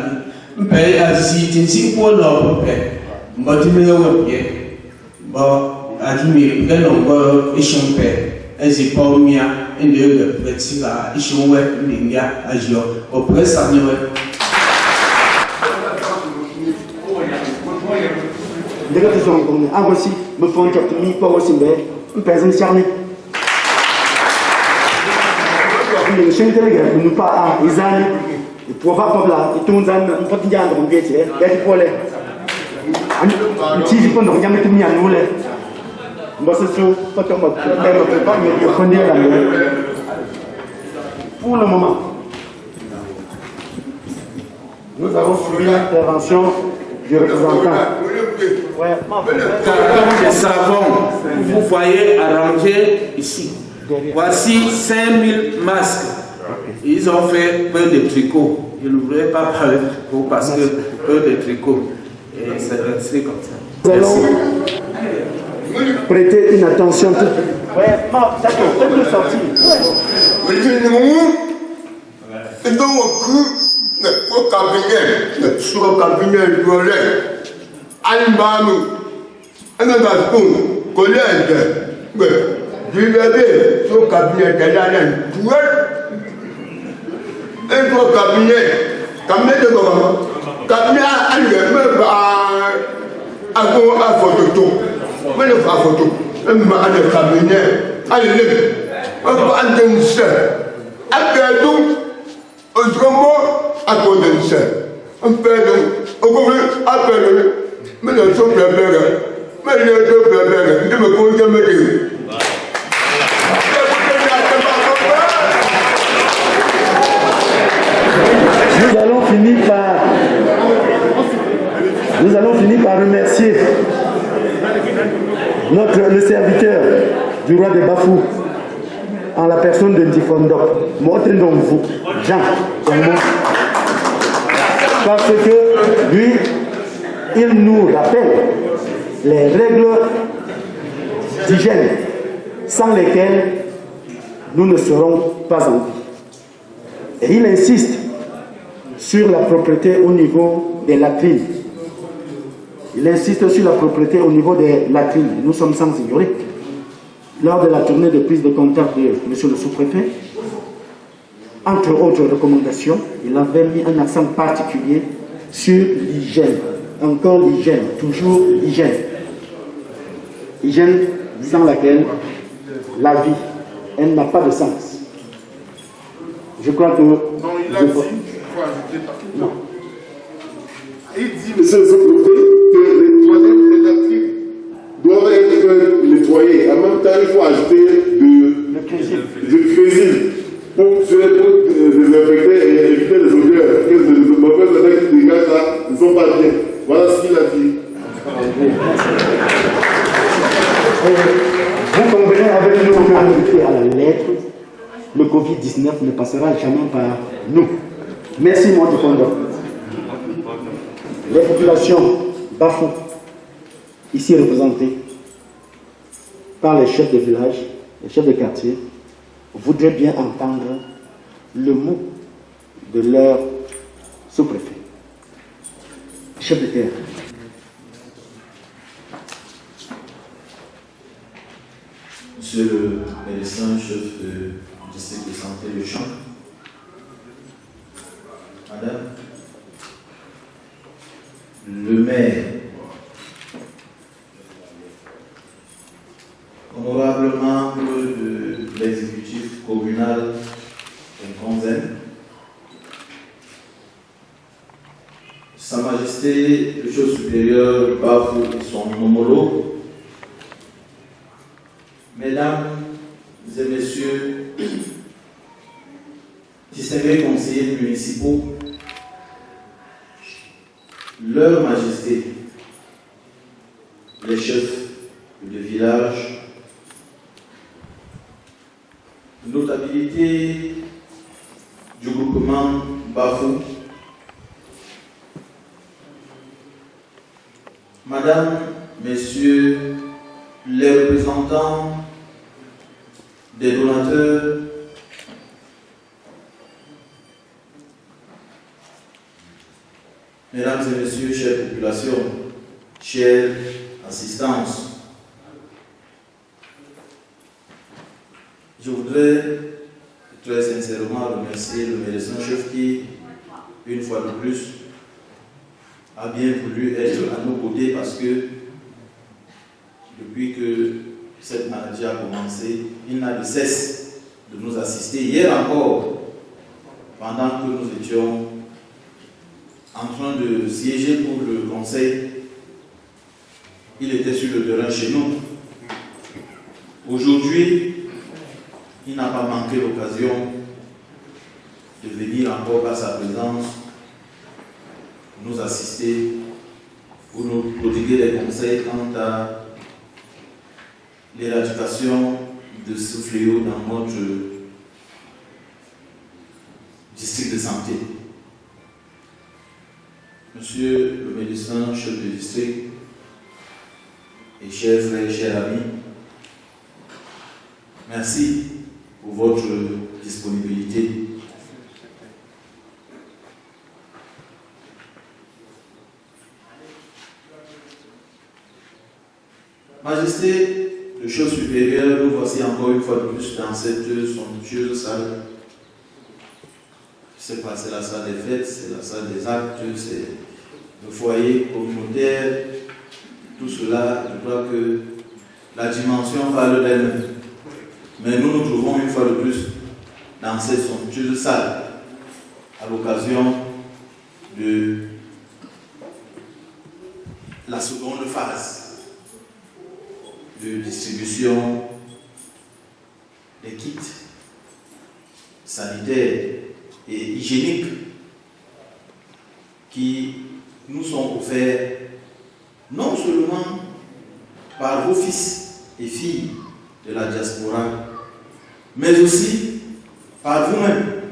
un père, à si pour l'autre père, mais tu me l'as bien. Bon, à diminuer, on échanger, et c'est pas bien, et le petit là, échanger, il y a à jouer, au près ça ne va. Dès que tu as un aussi, me font un mis pour aussi, une personne charnée. Le chien de nous pas à Isani, il ne pas là, il tourne dans un petit gain de mon pied, il y a du poil. Si je peux nous regarder tout mis à nous, moi c'est sûr, pas comme pas, mais je connais la mienne. Pour le moment, nous avons suivi l'intervention du représentant. Carton de savon, vous voyez arrangé ici. Voici 5 000 masques. Ils ont fait peu de tricots. Je ne voulais pas parler de tricots parce que peu de tricots. Et c'est resté comme ça. Nous allons prêter une attention toute. Ouais, d'accord, faites-le sortir. Nous allons finir par remercier le serviteur du roi des Bafou, en la personne de Ndifondok, vous, Jean, parce que lui, il nous rappelle les règles d'hygiène sans lesquelles nous ne serons pas en vie. Et il insiste sur la propreté au niveau des latrines. Il insiste sur la propreté au niveau des latrines. Nous sommes sans ignorer. Lors de la tournée de prise de contact de M. le sous-préfet, entre autres recommandations, il avait mis un accent particulier sur l'hygiène. Encore l'hygiène, toujours l'hygiène. Hygiène sans laquelle la vie, elle n'a pas de sens. Je crois que... Non, il a dit, il faut ajouter pas. Non. Il dit, monsieur le sous-préfet, que les toilettes, les latrines doivent être nettoyées. En même temps, il faut ajouter du crésil pour sont pas bien. Voilà ce qu'il a dit. Vous convenez avec nous que à la lettre, le Covid-19 ne passera jamais par nous. Merci, mon commandant. Les populations Bafou, ici représentées par les chefs de village, les chefs de quartier, voudraient bien entendre le mot de leur sous-préfet. Chef de terre. Monsieur le médecin chef du district de santé de Champ, Madame, le maire, honorable membre de l'exécutif communal Conzen, Sa Majesté le chef supérieur Bafou et son homologue, Mesdames et Messieurs, distingués conseillers municipaux, Leur Majesté, les chefs de village, notabilité du groupement Bafou, Madame, Messieurs, les représentants des donateurs, Mesdames et Messieurs, chères populations, chère assistance, je voudrais très sincèrement remercier le médecin-chef qui, une fois de plus, a bien voulu être à nos côtés parce que depuis que cette maladie a commencé, il n'a de cesse de nous assister. Hier encore, pendant que nous étions en train de siéger pour le conseil, il était sur le terrain chez nous. Aujourd'hui, il n'a pas manqué l'occasion de venir encore par sa présence nous assister ou nous prodiguer des conseils quant à l'éradication de ce fléau dans notre district de santé. Monsieur le médecin chef de district et chers frères, chers amis, merci pour votre disponibilité. Majesté, le chef supérieur, nous voici encore une fois de plus dans cette somptueuse salle. Je ne sais pas, c'est la salle des fêtes, c'est la salle des actes, c'est le foyer communautaire. Tout cela, je crois que la dimension parle d'elle-même. Mais nous nous trouvons une fois de plus dans cette somptueuse salle à l'occasion de la seconde phase de distribution des kits sanitaires et hygiéniques qui nous sont offerts non seulement par vos fils et filles de la diaspora, mais aussi par vous-même.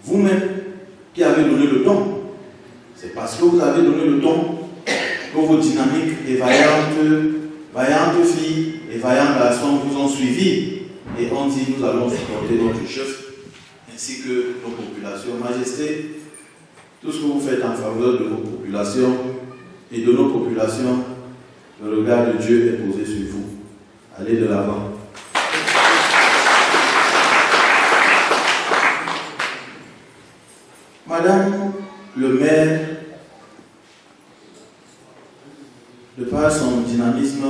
Vous-même qui avez donné le don. C'est parce que vous avez donné le don que vos dynamiques et vaillantes filles et vaillants garçons vous ont suivis et ont dit nous allons supporter notre chef ainsi que nos populations. Majesté, tout ce que vous faites en faveur de vos populations et de nos populations, le regard de Dieu est posé sur vous. Allez de l'avant. Madame le maire, de par son dynamisme,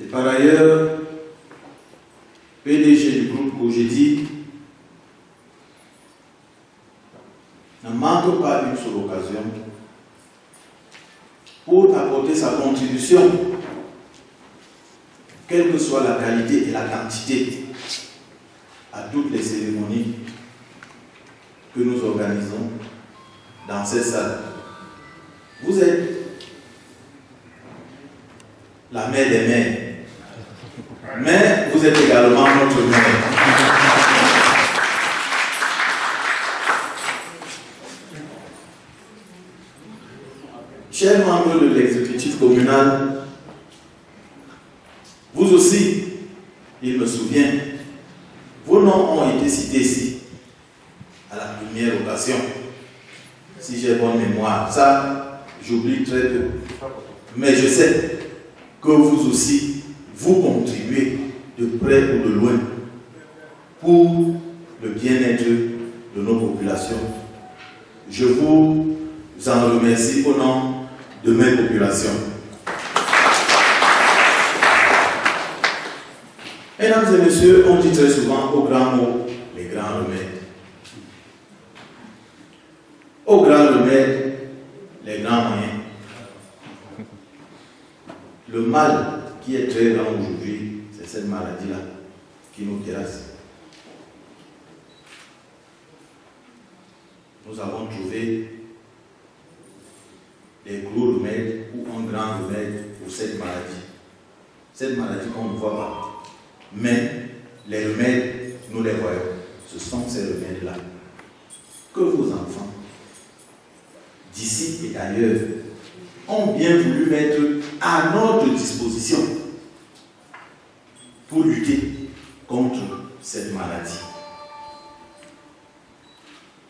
et par ailleurs, PDG du groupe Cogedi, ne manque pas une seule occasion pour apporter sa contribution, quelle que soit la qualité et la quantité, à toutes les cérémonies que nous organisons dans cette salle. Vous êtes la mère des mères, mais vous êtes également notre mère. Chers membres de l'exécutif communal, vous aussi, il me souvient, vos noms ont été cités ici, à la première occasion, si j'ai bonne mémoire. Ça, j'oublie très peu. Mais je sais que vous aussi, vous contribuez de près ou de loin pour le bien-être de nos populations. Je vous en remercie au nom de mes populations. Mesdames et messieurs, on dit très souvent au grand mot, les grands remèdes. Au grand remède, les grands moyens. Le mal qui est très grand aujourd'hui, c'est cette maladie-là qui nous terrasse. Nous avons trouvé des gros remèdes ou un grand remède pour cette maladie. Cette maladie qu'on ne voit pas. Mais les remèdes, nous les voyons. Ce sont ces remèdes-là que vos enfants, d'ici et d'ailleurs, ont bien voulu mettre à notre disposition pour lutter contre cette maladie.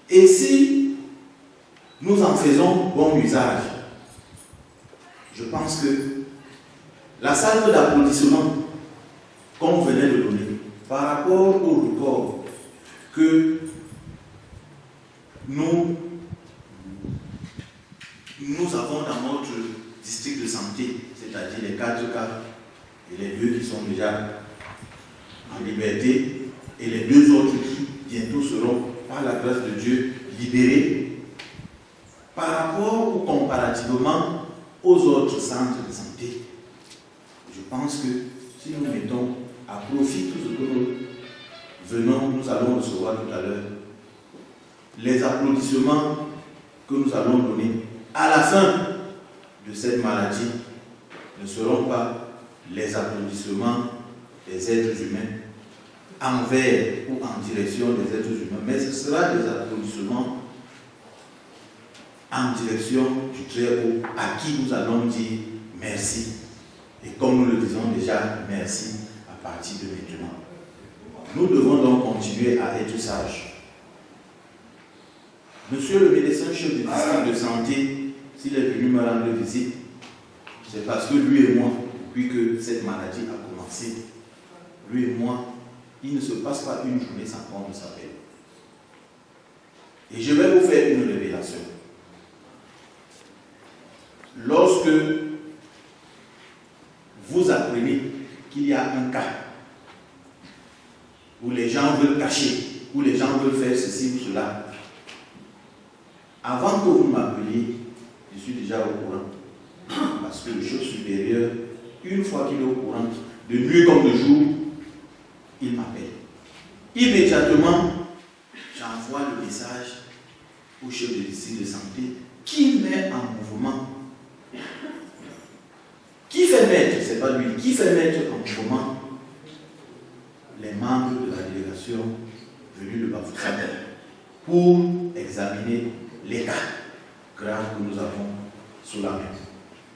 Et si nous en faisons bon usage, je pense que la salve d'applaudissements qu'on venait de donner par rapport au record que nous avons dans notre district de santé, c'est-à-dire les 4 cas et les 2 qui sont déjà en liberté et les 2 autres qui bientôt seront, par la grâce de Dieu, libérés par rapport ou comparativement aux autres centres de santé. Je pense que si nous mettons à profit tout ce que nous allons recevoir tout à l'heure, les applaudissements que nous allons donner à la fin de cette maladie ne seront pas les applaudissements des êtres humains envers ou en direction des êtres humains, mais ce sera des applaudissements en direction du Très-Haut à qui nous allons dire merci. Et comme nous le disons déjà, merci à partir de maintenant. Nous devons donc continuer à être sages. Monsieur le médecin chef du district de santé, s'il est venu me rendre visite, c'est parce que lui et moi, depuis que cette maladie a commencé, lui et moi, il ne se passe pas une journée sans qu'on ne s'appelle. Et je vais vous faire une révélation. Lorsque vous apprenez qu'il y a un cas où les gens veulent cacher, où les gens veulent faire ceci ou cela, avant que vous m'appeliez, je suis déjà au courant. Parce que le chef supérieur, une fois qu'il est au courant, de nuit comme de jour, il m'appelle. Immédiatement, j'envoie le message au chef de district de santé qui met en mouvement. Qui fait mettre, c'est pas lui, qui fait mettre en mouvement les membres de la délégation venus de Bafoussam pour examiner les cas graves que nous avons sous la main.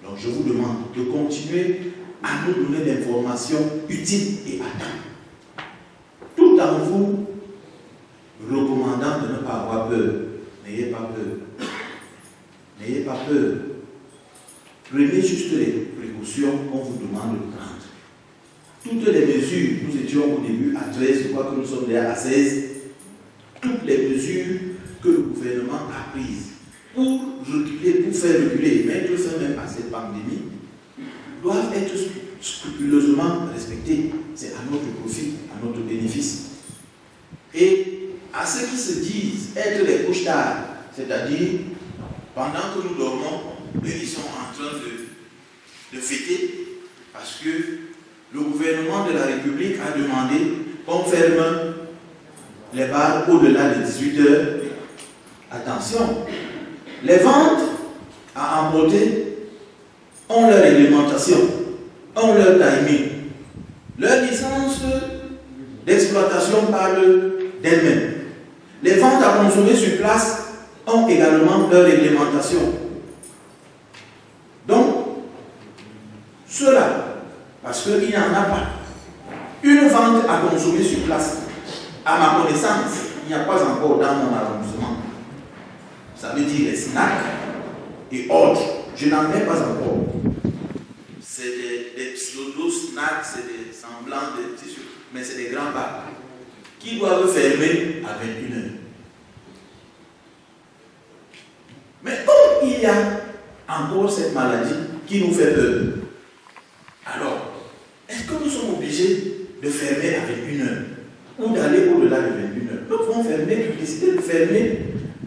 Donc je vous demande de continuer à nous donner des informations utiles et à temps, tout en vous recommandant de ne pas avoir peur. N'ayez pas peur. N'ayez pas peur. Prenez juste les précautions qu'on vous demande de prendre. Toutes les mesures, nous étions au début à 13, je crois que nous sommes déjà à 16, toutes les mesures que le gouvernement a prises pour reculer, pour faire reculer et mettre fin même à cette pandémie, doivent être scrupuleusement respectées. C'est à notre profit, à notre bénéfice. Et à ceux qui se disent être les couches-tard, c'est-à-dire pendant que nous dormons, eux ils sont en train de fêter parce que le gouvernement de la République a demandé qu'on ferme les bars au-delà de 18 heures attention, les ventes à emporter ont leur réglementation, ont leur timing. Leur licence d'exploitation parle d'elle-même. Les ventes à consommer sur place ont également leur réglementation. Donc, cela, parce qu'il n'y en a pas. Une vente à consommer sur place, à ma connaissance, il n'y a pas encore dans mon arrondissement. Ça veut dire les snacks et autres. Je n'en ai pas encore. C'est des pseudo-snacks, c'est des semblants de tissus, mais c'est des grands bars qui doivent fermer à 21h. Mais comme il y a encore cette maladie qui nous fait peur, alors, est-ce que nous sommes obligés de fermer à 21h ou d'aller au-delà de 21h? Nous pouvons fermer, décider de fermer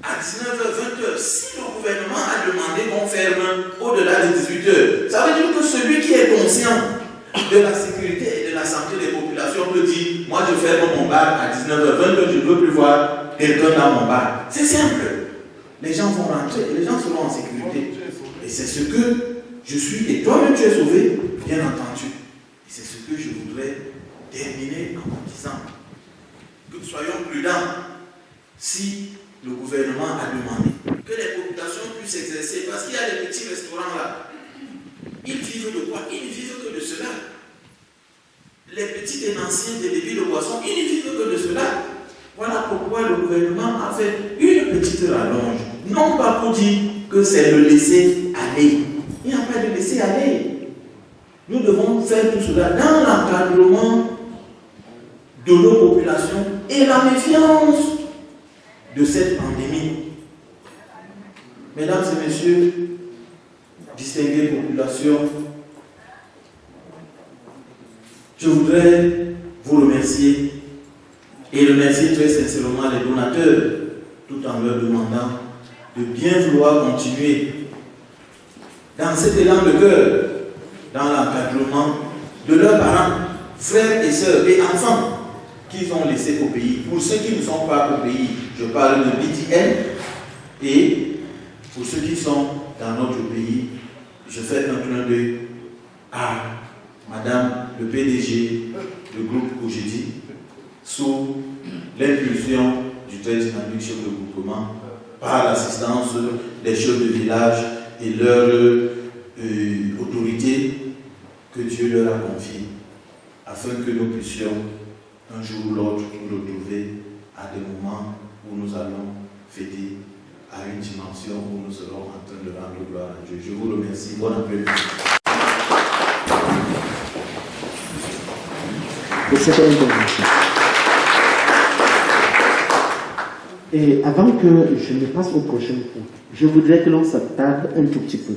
à 19h, 20h. Si le gouvernement a demandé qu'on ferme au-delà de 18h, ça veut dire que celui qui est conscient de la sécurité et de la santé des populations peut dire, moi je ferme mon bar à 19h, 20h, je ne veux plus voir quelqu'un dans mon bar. C'est simple. Les gens vont rentrer et les gens seront en sécurité. Et c'est ce que je suis, et toi-même tu es sauvé, bien entendu. Et c'est ce que je voudrais terminer en disant. Que soyons prudents si le gouvernement a demandé que les populations puissent exercer, parce qu'il y a des petits restaurants là, ils vivent de quoi? Ils ne vivent que de cela. Les petits tenanciers des débits de boissons, ils ne vivent que de cela. Voilà pourquoi le gouvernement a fait une petite rallonge. Non pas pour dire que c'est le laisser aller. Il n'y a pas de laisser aller. Nous devons faire tout cela dans l'encadrement de nos populations et la méfiance de cette pandémie. Mesdames et messieurs, distinguées populations, je voudrais vous remercier et remercier très sincèrement les donateurs, tout en leur demandant de bien vouloir continuer dans cet élan de cœur, dans l'encadrement de leurs parents, frères et sœurs et enfants qu'ils ont laissés au pays. Pour ceux qui ne sont pas au pays, je parle de BTN, et pour ceux qui sont dans notre pays, je fais un clin d'œil à Madame le PDG du groupe Cogedi, sous l'impulsion du très dynamique chef de groupement, par l'assistance des chefs de village et leur autorité que Dieu leur a confiée, afin que nous puissions un jour ou l'autre nous retrouver à des moments où nous allons fêter à une dimension où nous serons en train de rendre gloire à Dieu. Je vous remercie. Bon après-midi. Et avant que je ne passe au prochain point, je voudrais que l'on s'attarde un tout petit peu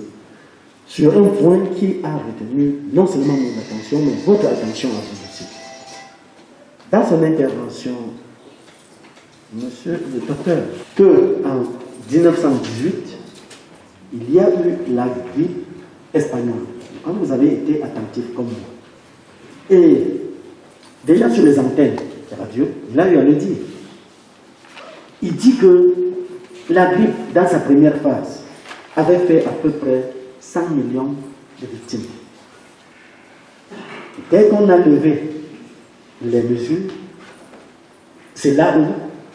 sur un point qui a retenu non seulement mon attention, mais votre attention à vous aussi. Dans son intervention, monsieur le docteur, qu'en 1918, il y a eu la grippe espagnole. Quand vous avez été attentif comme moi. Et déjà sur les antennes de radio, il a eu à le dire. Il dit que la grippe, dans sa première phase, avait fait à peu près 100 millions de victimes. Dès qu'on a levé les mesures, c'est là où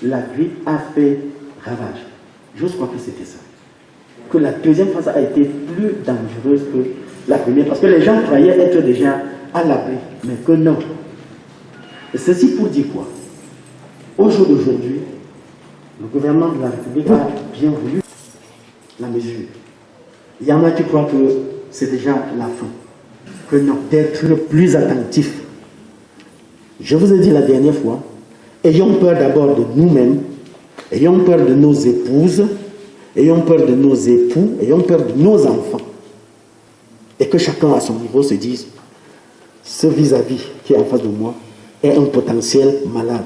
la grippe a fait ravage. Je crois que c'était ça. Que la deuxième phase a été plus dangereuse que la première, parce que les gens croyaient être déjà à l'abri, mais que non. Et ceci pour dire quoi? Au jour d'aujourd'hui, le gouvernement de la République a bien voulu la mesure. Il y en a qui croient que c'est déjà la fin. Que non, d'être plus attentif. Je vous ai dit la dernière fois, ayons peur d'abord de nous-mêmes, ayons peur de nos épouses, ayons peur de nos époux, ayons peur de nos enfants. Et que chacun à son niveau se dise, ce vis-à-vis qui est en face de moi est un potentiel malade.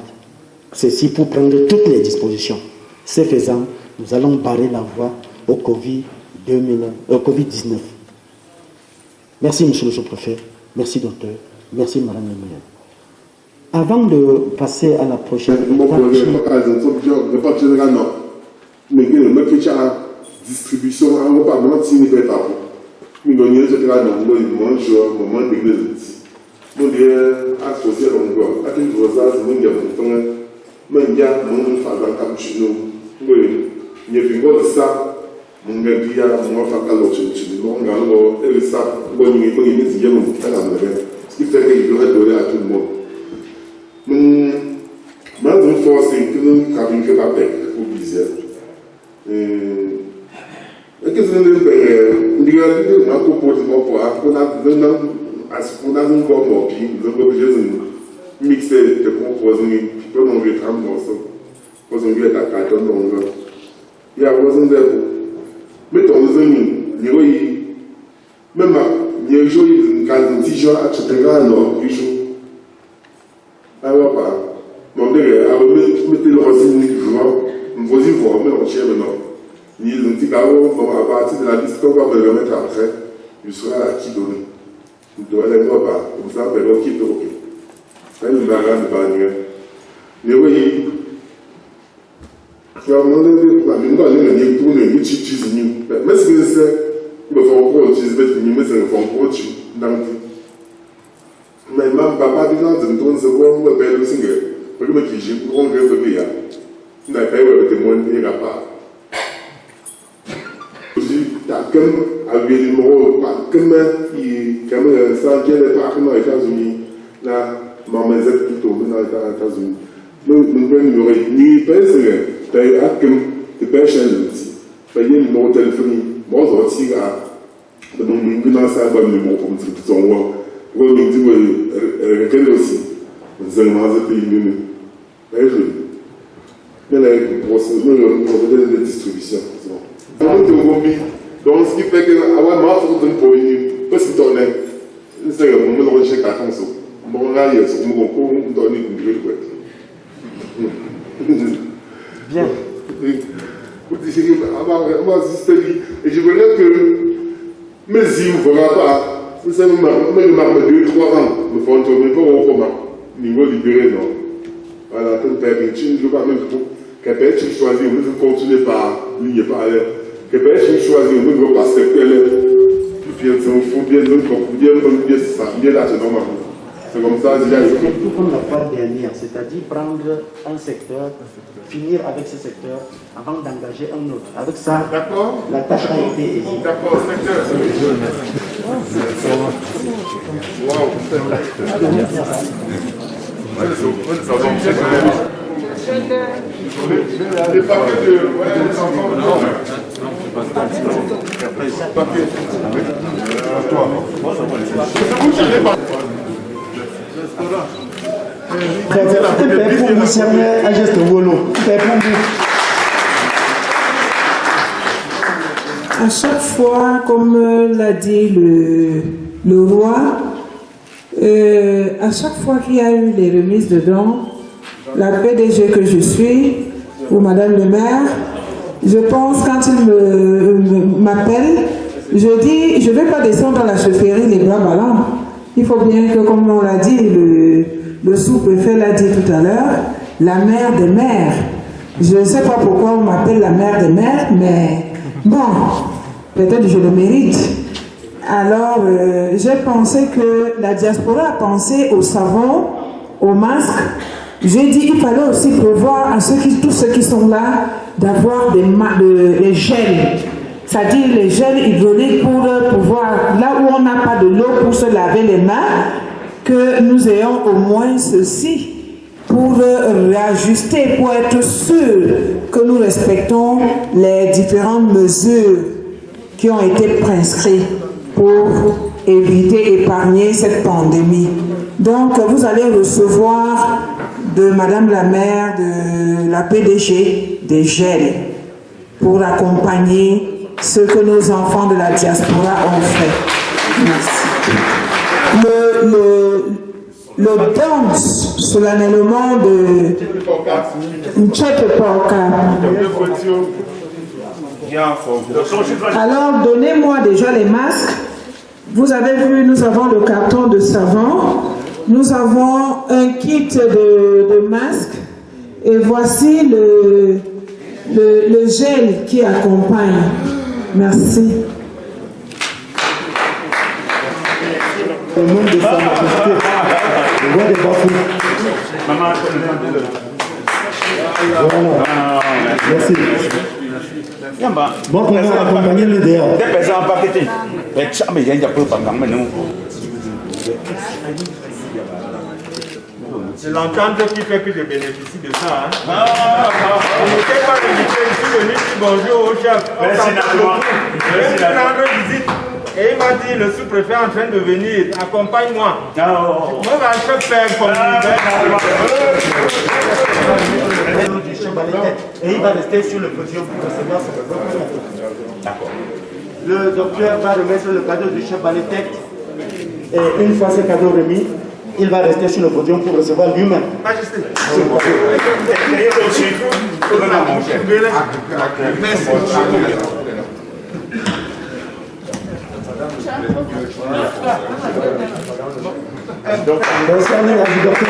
Ceci pour prendre toutes les dispositions. Ce faisant, nous allons barrer la voie au Covid-19. Merci, monsieur le sous-préfet. Merci, docteur. Merci, madame la maire. Avant de passer à la prochaine étape... mais que le mec qui a distribution, on ne va pas mentir, il ne fait pas. Mais on y est, je te la donne, il mange, moment de l'église. On dit, associé à l'ongle, à une rosade, on y a un temps, mais il y a un faire un cappuccino. Oui, il y a une bonne ça. Mon gars, il y a un faire un autre, mon gars, et ça, bon, il y a une idée, on fait la même. Ce qui fait qu'il devrait donner à tout le monde. Mais, maintenant, il faut aussi que nous avons fait la paix pour bizarre. Et qu'est-ce que nous faire? On dit que nous avons proposé pour on a un corps mort, nous avons obligé de mixer, de composer, puis on a fait un morceau. Parce qu'on vient à carton donc il y a besoin de mais dans les amis il même il y a une case de gens à tout à non du jour alors pas mon dieu alors mettez le rosine jouant on va y voir mais on cherche maintenant ils ont dit à partir de la liste qu'on va me le mettre après il sera à qui donner il doit aller voir pas comme ça on qui peut ok ça il va rien de bannière mais oui tu vas demander de la minute à l'année pour une petite cuisine. Mais ce que c'est, il faut encore utiliser une mise en forme mais même papa dit non, je ne sais pas où est le singer. Parce que je suis un grand bébé. Il n'a pas eu de témoin, il n'a pas. Aussi, tu as comme avec le numéro, comme un cinquième département aux États-Unis, là, maman est plutôt dans les États-Unis. Nous avons un numéro, ni pas singer. Tu as que pêches un outil. Tu as un numéro de téléphone. Moi, je suis là. Je suis dans ça, je suis comme tu dis. Je suis là aussi. Je suis dans un pays de mais je mais là, on de distribution. Donc, ce qui fait que avant ma faute de provenir, parce que tu es c'est le moment de rechercher à ton saut. Bon, là, il y a ce moment où on donne une grille. Bien. Et je voudrais que mes îles ne verront pas. C'est ça, même 2-3 ans, me font tourner pas au commun. Niveau libéré, non. Voilà, tu ne perds tu ne veux pas même trop. Que tu choisis, on veut continuer par ligne par l'air. Que tu choisis, on veut pas secteur. Puis, il faut bien ça, bien là, c'est normal. C'est comme ça, déjà. C'est tout comme la fois dernière, c'est-à-dire prendre un secteur, finir avec ce secteur avant d'engager un autre. Avec ça, la tâche a été aisée. D'accord, secteur. À chaque fois, comme l'a dit le roi, à chaque fois qu'il y a eu les remises de dons, la PDG que je suis, ou Madame le maire, je pense quand il m'appelle, je dis, je ne vais pas descendre dans la chefferie les bras ballants. Il faut bien que, comme on l'a dit, le sous-préfet l'a dit tout à l'heure, la mère des mères. Je ne sais pas pourquoi on m'appelle la mère des mères, mais bon, peut-être je le mérite. Alors, j'ai pensé que la diaspora a pensé au savon, au masque. J'ai dit qu'il fallait aussi prévoir à tous ceux qui sont là d'avoir des gels. C'est-à-dire les gels hydrauliques pour pouvoir, là où on n'a pas de l'eau pour se laver les mains, que nous ayons au moins ceci pour réajuster, pour être sûr que nous respectons les différentes mesures qui ont été prescrites pour éviter, épargner cette pandémie. Donc, vous allez recevoir de Madame la maire, de la PDG, des gels pour accompagner ce que nos enfants de la diaspora ont fait. Merci. Le danse solennellement de Mchepepoka. Alors, donnez-moi déjà les masques. Vous avez vu, nous avons le carton de savon. Nous avons un kit de masques. Et voici le gel qui accompagne. Merci. Au nom de sa majesté, le roi des Bafou. Merci. Bon, on va accompagner le dehors. C'est l'entente qui fait que je bénéficie de ça. Hein. Je n'étais pas invité, je suis venu dire bonjour au chef. Merci beaucoup. Je suis venu rendre visite. Et il m'a dit, le sous-préfet est en train de venir, accompagne-moi. Moi, je vais faire comme Et il va rester sur le podium pour recevoir son cadeau. D'accord. Le docteur va remettre le cadeau du chef Baletek. Et une fois ce cadeau remis, il va rester sur le podium pour recevoir lui-même. Majesté. Merci. Bonsoir, docteur.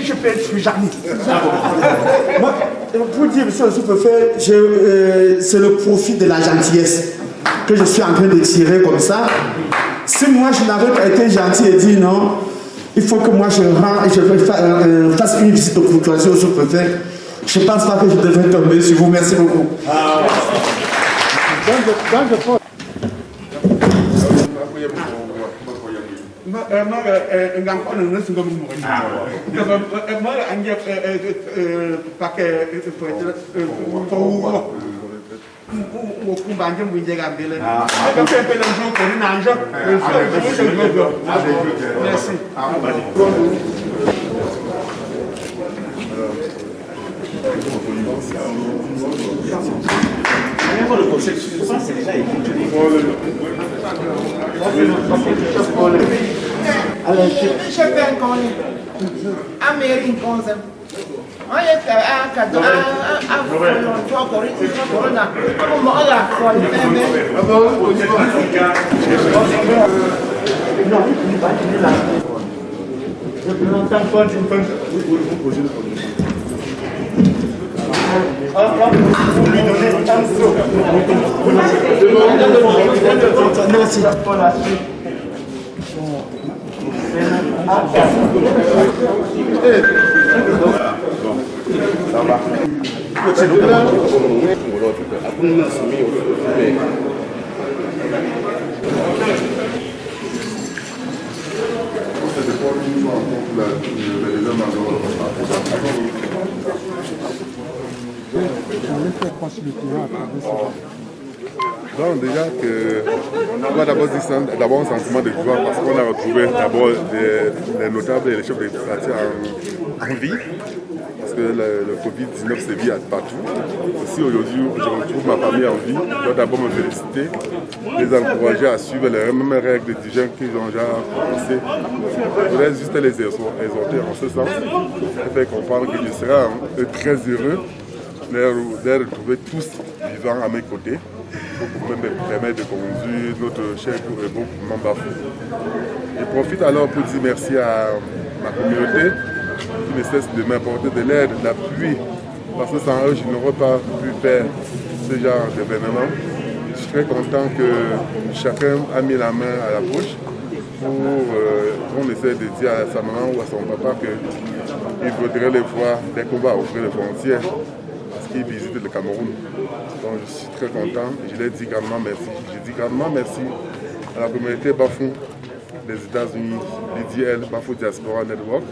Je fais jamais. Pour dire, monsieur le sous-préfet, c'est le profit de la gentillesse que je suis en train de tirer comme ça. Si moi je n'avais pas été gentil et dit non, il faut que moi je fasse une visite de courtoisie au sous-préfet, je ne pense pas que je devrais tomber sur vous. Merci beaucoup. Donc déjà que on va d'abord dire d'abord un sentiment de joie parce qu'on a retrouvé d'abord les notables et les chefs de quartier en vie. Parce que le Covid-19 sévit partout. Aussi aujourd'hui, je retrouve ma famille en vie. Je dois d'abord me féliciter, les encourager à suivre les mêmes règles d'hygiène qu'ils ont déjà commencé. Je voudrais juste les exhorter en ce sens, et faire comprendre que je serai très heureux de les retrouver tous vivants à mes côtés pour me permettre de conduire notre cher et beau Bafou. Je profite alors pour dire merci à ma communauté qui ne cesse de m'apporter de l'aide, de l'appui, parce que sans eux, je n'aurais pas pu faire ce genre d'événement. Je suis très content que chacun a mis la main à la poche pour qu'on essaie de dire à sa maman ou à son papa qu'il voudrait les voir dès qu'on va ouvrir les frontières, parce qu'ils visitent le Cameroun. Donc je suis très content et je leur dis grandement merci. Je dis grandement merci à la communauté Bafou des États-Unis, l'IDL, Bafou Diaspora Network,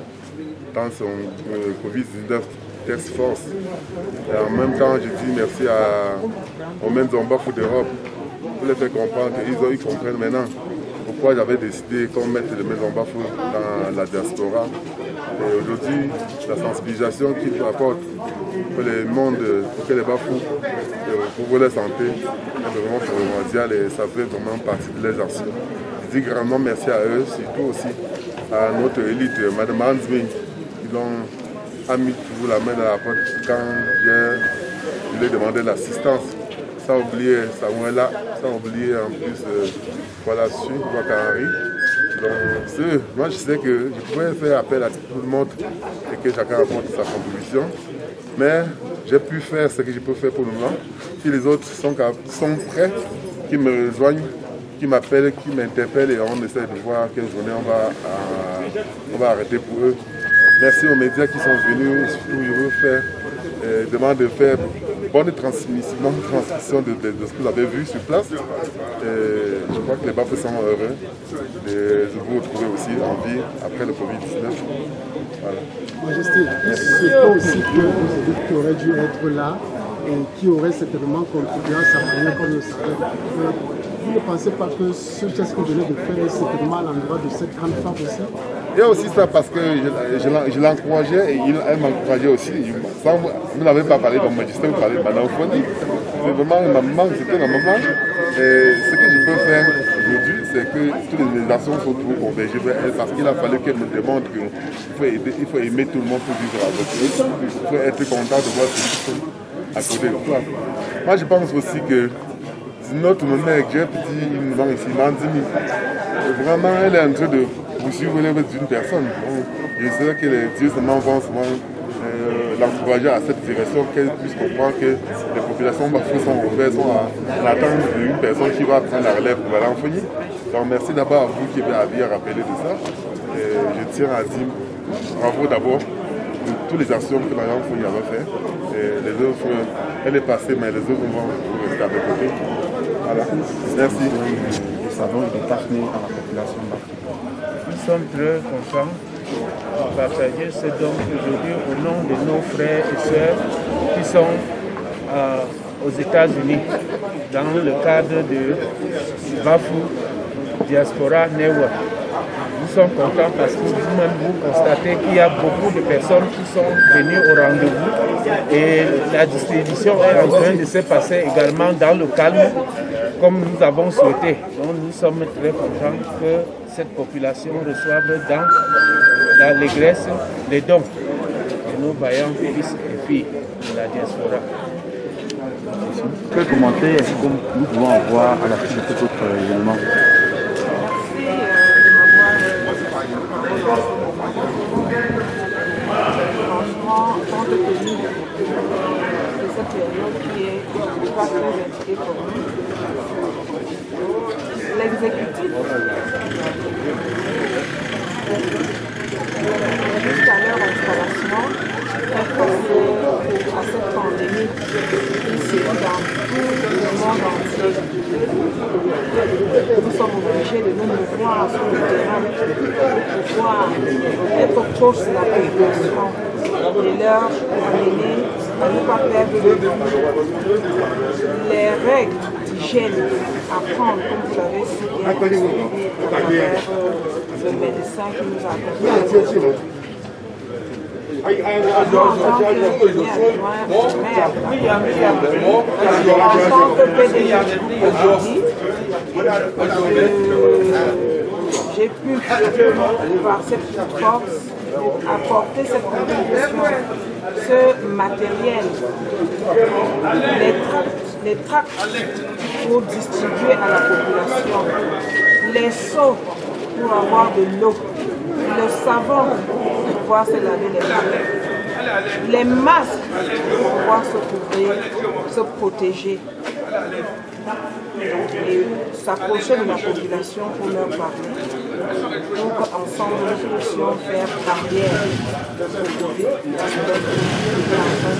dans son Covid-19 Task Force. Et en même temps, je dis merci aux Mendes Bafou d'Europe pour les faire comprendre qu'ils comprennent maintenant pourquoi j'avais décidé qu'on mette les Mendes Bafou dans la diaspora. Et aujourd'hui, la sensibilisation qu'ils apportent pour le monde, pour que les Bafou, pour leur santé, est vraiment primordial et ça fait vraiment partie de leurs actions. Je dis grandement merci à eux, surtout aussi à notre élite, Mme Hansby, qui ont mis toujours la main dans la porte quand je lui ai demandé l'assistance. Sans oublier Samuela, sans oublier en plus voilà, Wakari, Donc, moi, je sais que je pouvais faire appel à tout le monde et que chacun apporte sa contribution. Mais j'ai pu faire ce que je peux faire pour le moment. Si les autres sont prêts, qu'ils me rejoignent, qui m'appellent, qui m'interpellent et on essaie de voir quelle journée on va arrêter pour eux. Merci aux médias qui sont venus, surtout je veux faire demande de faire bonne transmission de ce que vous avez vu sur place. Je crois que les Bafoués sont heureux de vous retrouver aussi en vie après le Covid-19. Voilà. Majesté, c'est pas aussi que vous qui auraient dû être là et qui auraient certainement contribué à sa manière comme le savait. Vous ne pensez pas que ce geste que vous venez de faire est certainement à l'endroit de cette grande femme aussi? Il y a aussi ça parce que je l'encourageais et elle m'encourageait aussi. Vous n'avez pas parlé de mon majesté, vous parlez de Madame Foni. C'est vraiment ma maman, c'était ma maman. Et ce que je peux faire aujourd'hui, c'est que toutes les actions sont toujours convergées vers elle parce qu'il a fallu qu'elle me démontre qu'il faut aimer tout le monde pour vivre avec eux. Il faut être content de voir ceux qui sont à côté de toi. Moi, je pense aussi que notre monnaie, j'ai petit, il nous vend ici, Mandini. Vraiment, elle est en train de poursuivre l'œuvre d'une personne. Je sais que les dieux seulement vont souvent l'encourager à cette direction, qu'elle puisse comprendre que les populations bafouées sont ouvertes, sont en attente d'une personne qui va prendre la relève de Madame Foni. Donc merci d'abord à vous qui avez bien rappelé de ça. Je tiens à dire bravo d'abord de toutes les actions que Madame Foni avait fait. Les œuvres, elle est passée, mais les œuvres vont rester avec côté. Voilà. Merci. Nous savons et de partenaires à la population bafouée. Nous sommes très contents de partager ce don aujourd'hui au nom de nos frères et sœurs qui sont aux États-Unis dans le cadre de Bafou Diaspora Network. Nous sommes contents parce que vous-même vous constatez qu'il y a beaucoup de personnes qui sont venues au rendez-vous et la distribution est en train de se passer également dans le calme comme nous avons souhaité. Donc nous sommes très contents que cette population reçoive dans l'allégresse les dons de nos vaillants fils et filles de la diaspora. Quel commentaire est-ce que nous pouvons avoir à la fin de cet autre événement? Franchement, compte tenu de cette période qui est pas très indiquée pour nous, l'exécutif, jusqu'à leur installation, est face à cette pandémie qui sévit dans tout le monde entier. Nous sommes obligés de nous mouvoir sur le terrain pour pouvoir être proches de la population et leur amener à ne pas perdre de vue les règles d'hygiène à prendre, comme vous l'avez si bien expliqué à travers le médecin qui nous a accompagnés. En tant que PDG aujourd'hui, j'ai pu, par cette force, apporter cette contribution, ce matériel, les tracts pour distribuer à la population, les seaux pour avoir de l'eau, le savon pour pouvoir se laver les mains, les masques pour pouvoir se couvrir, se protéger et s'approcher de la population pour leur parler, pour qu'ensemble nous puissions faire barrière au Covid-19 qui est en train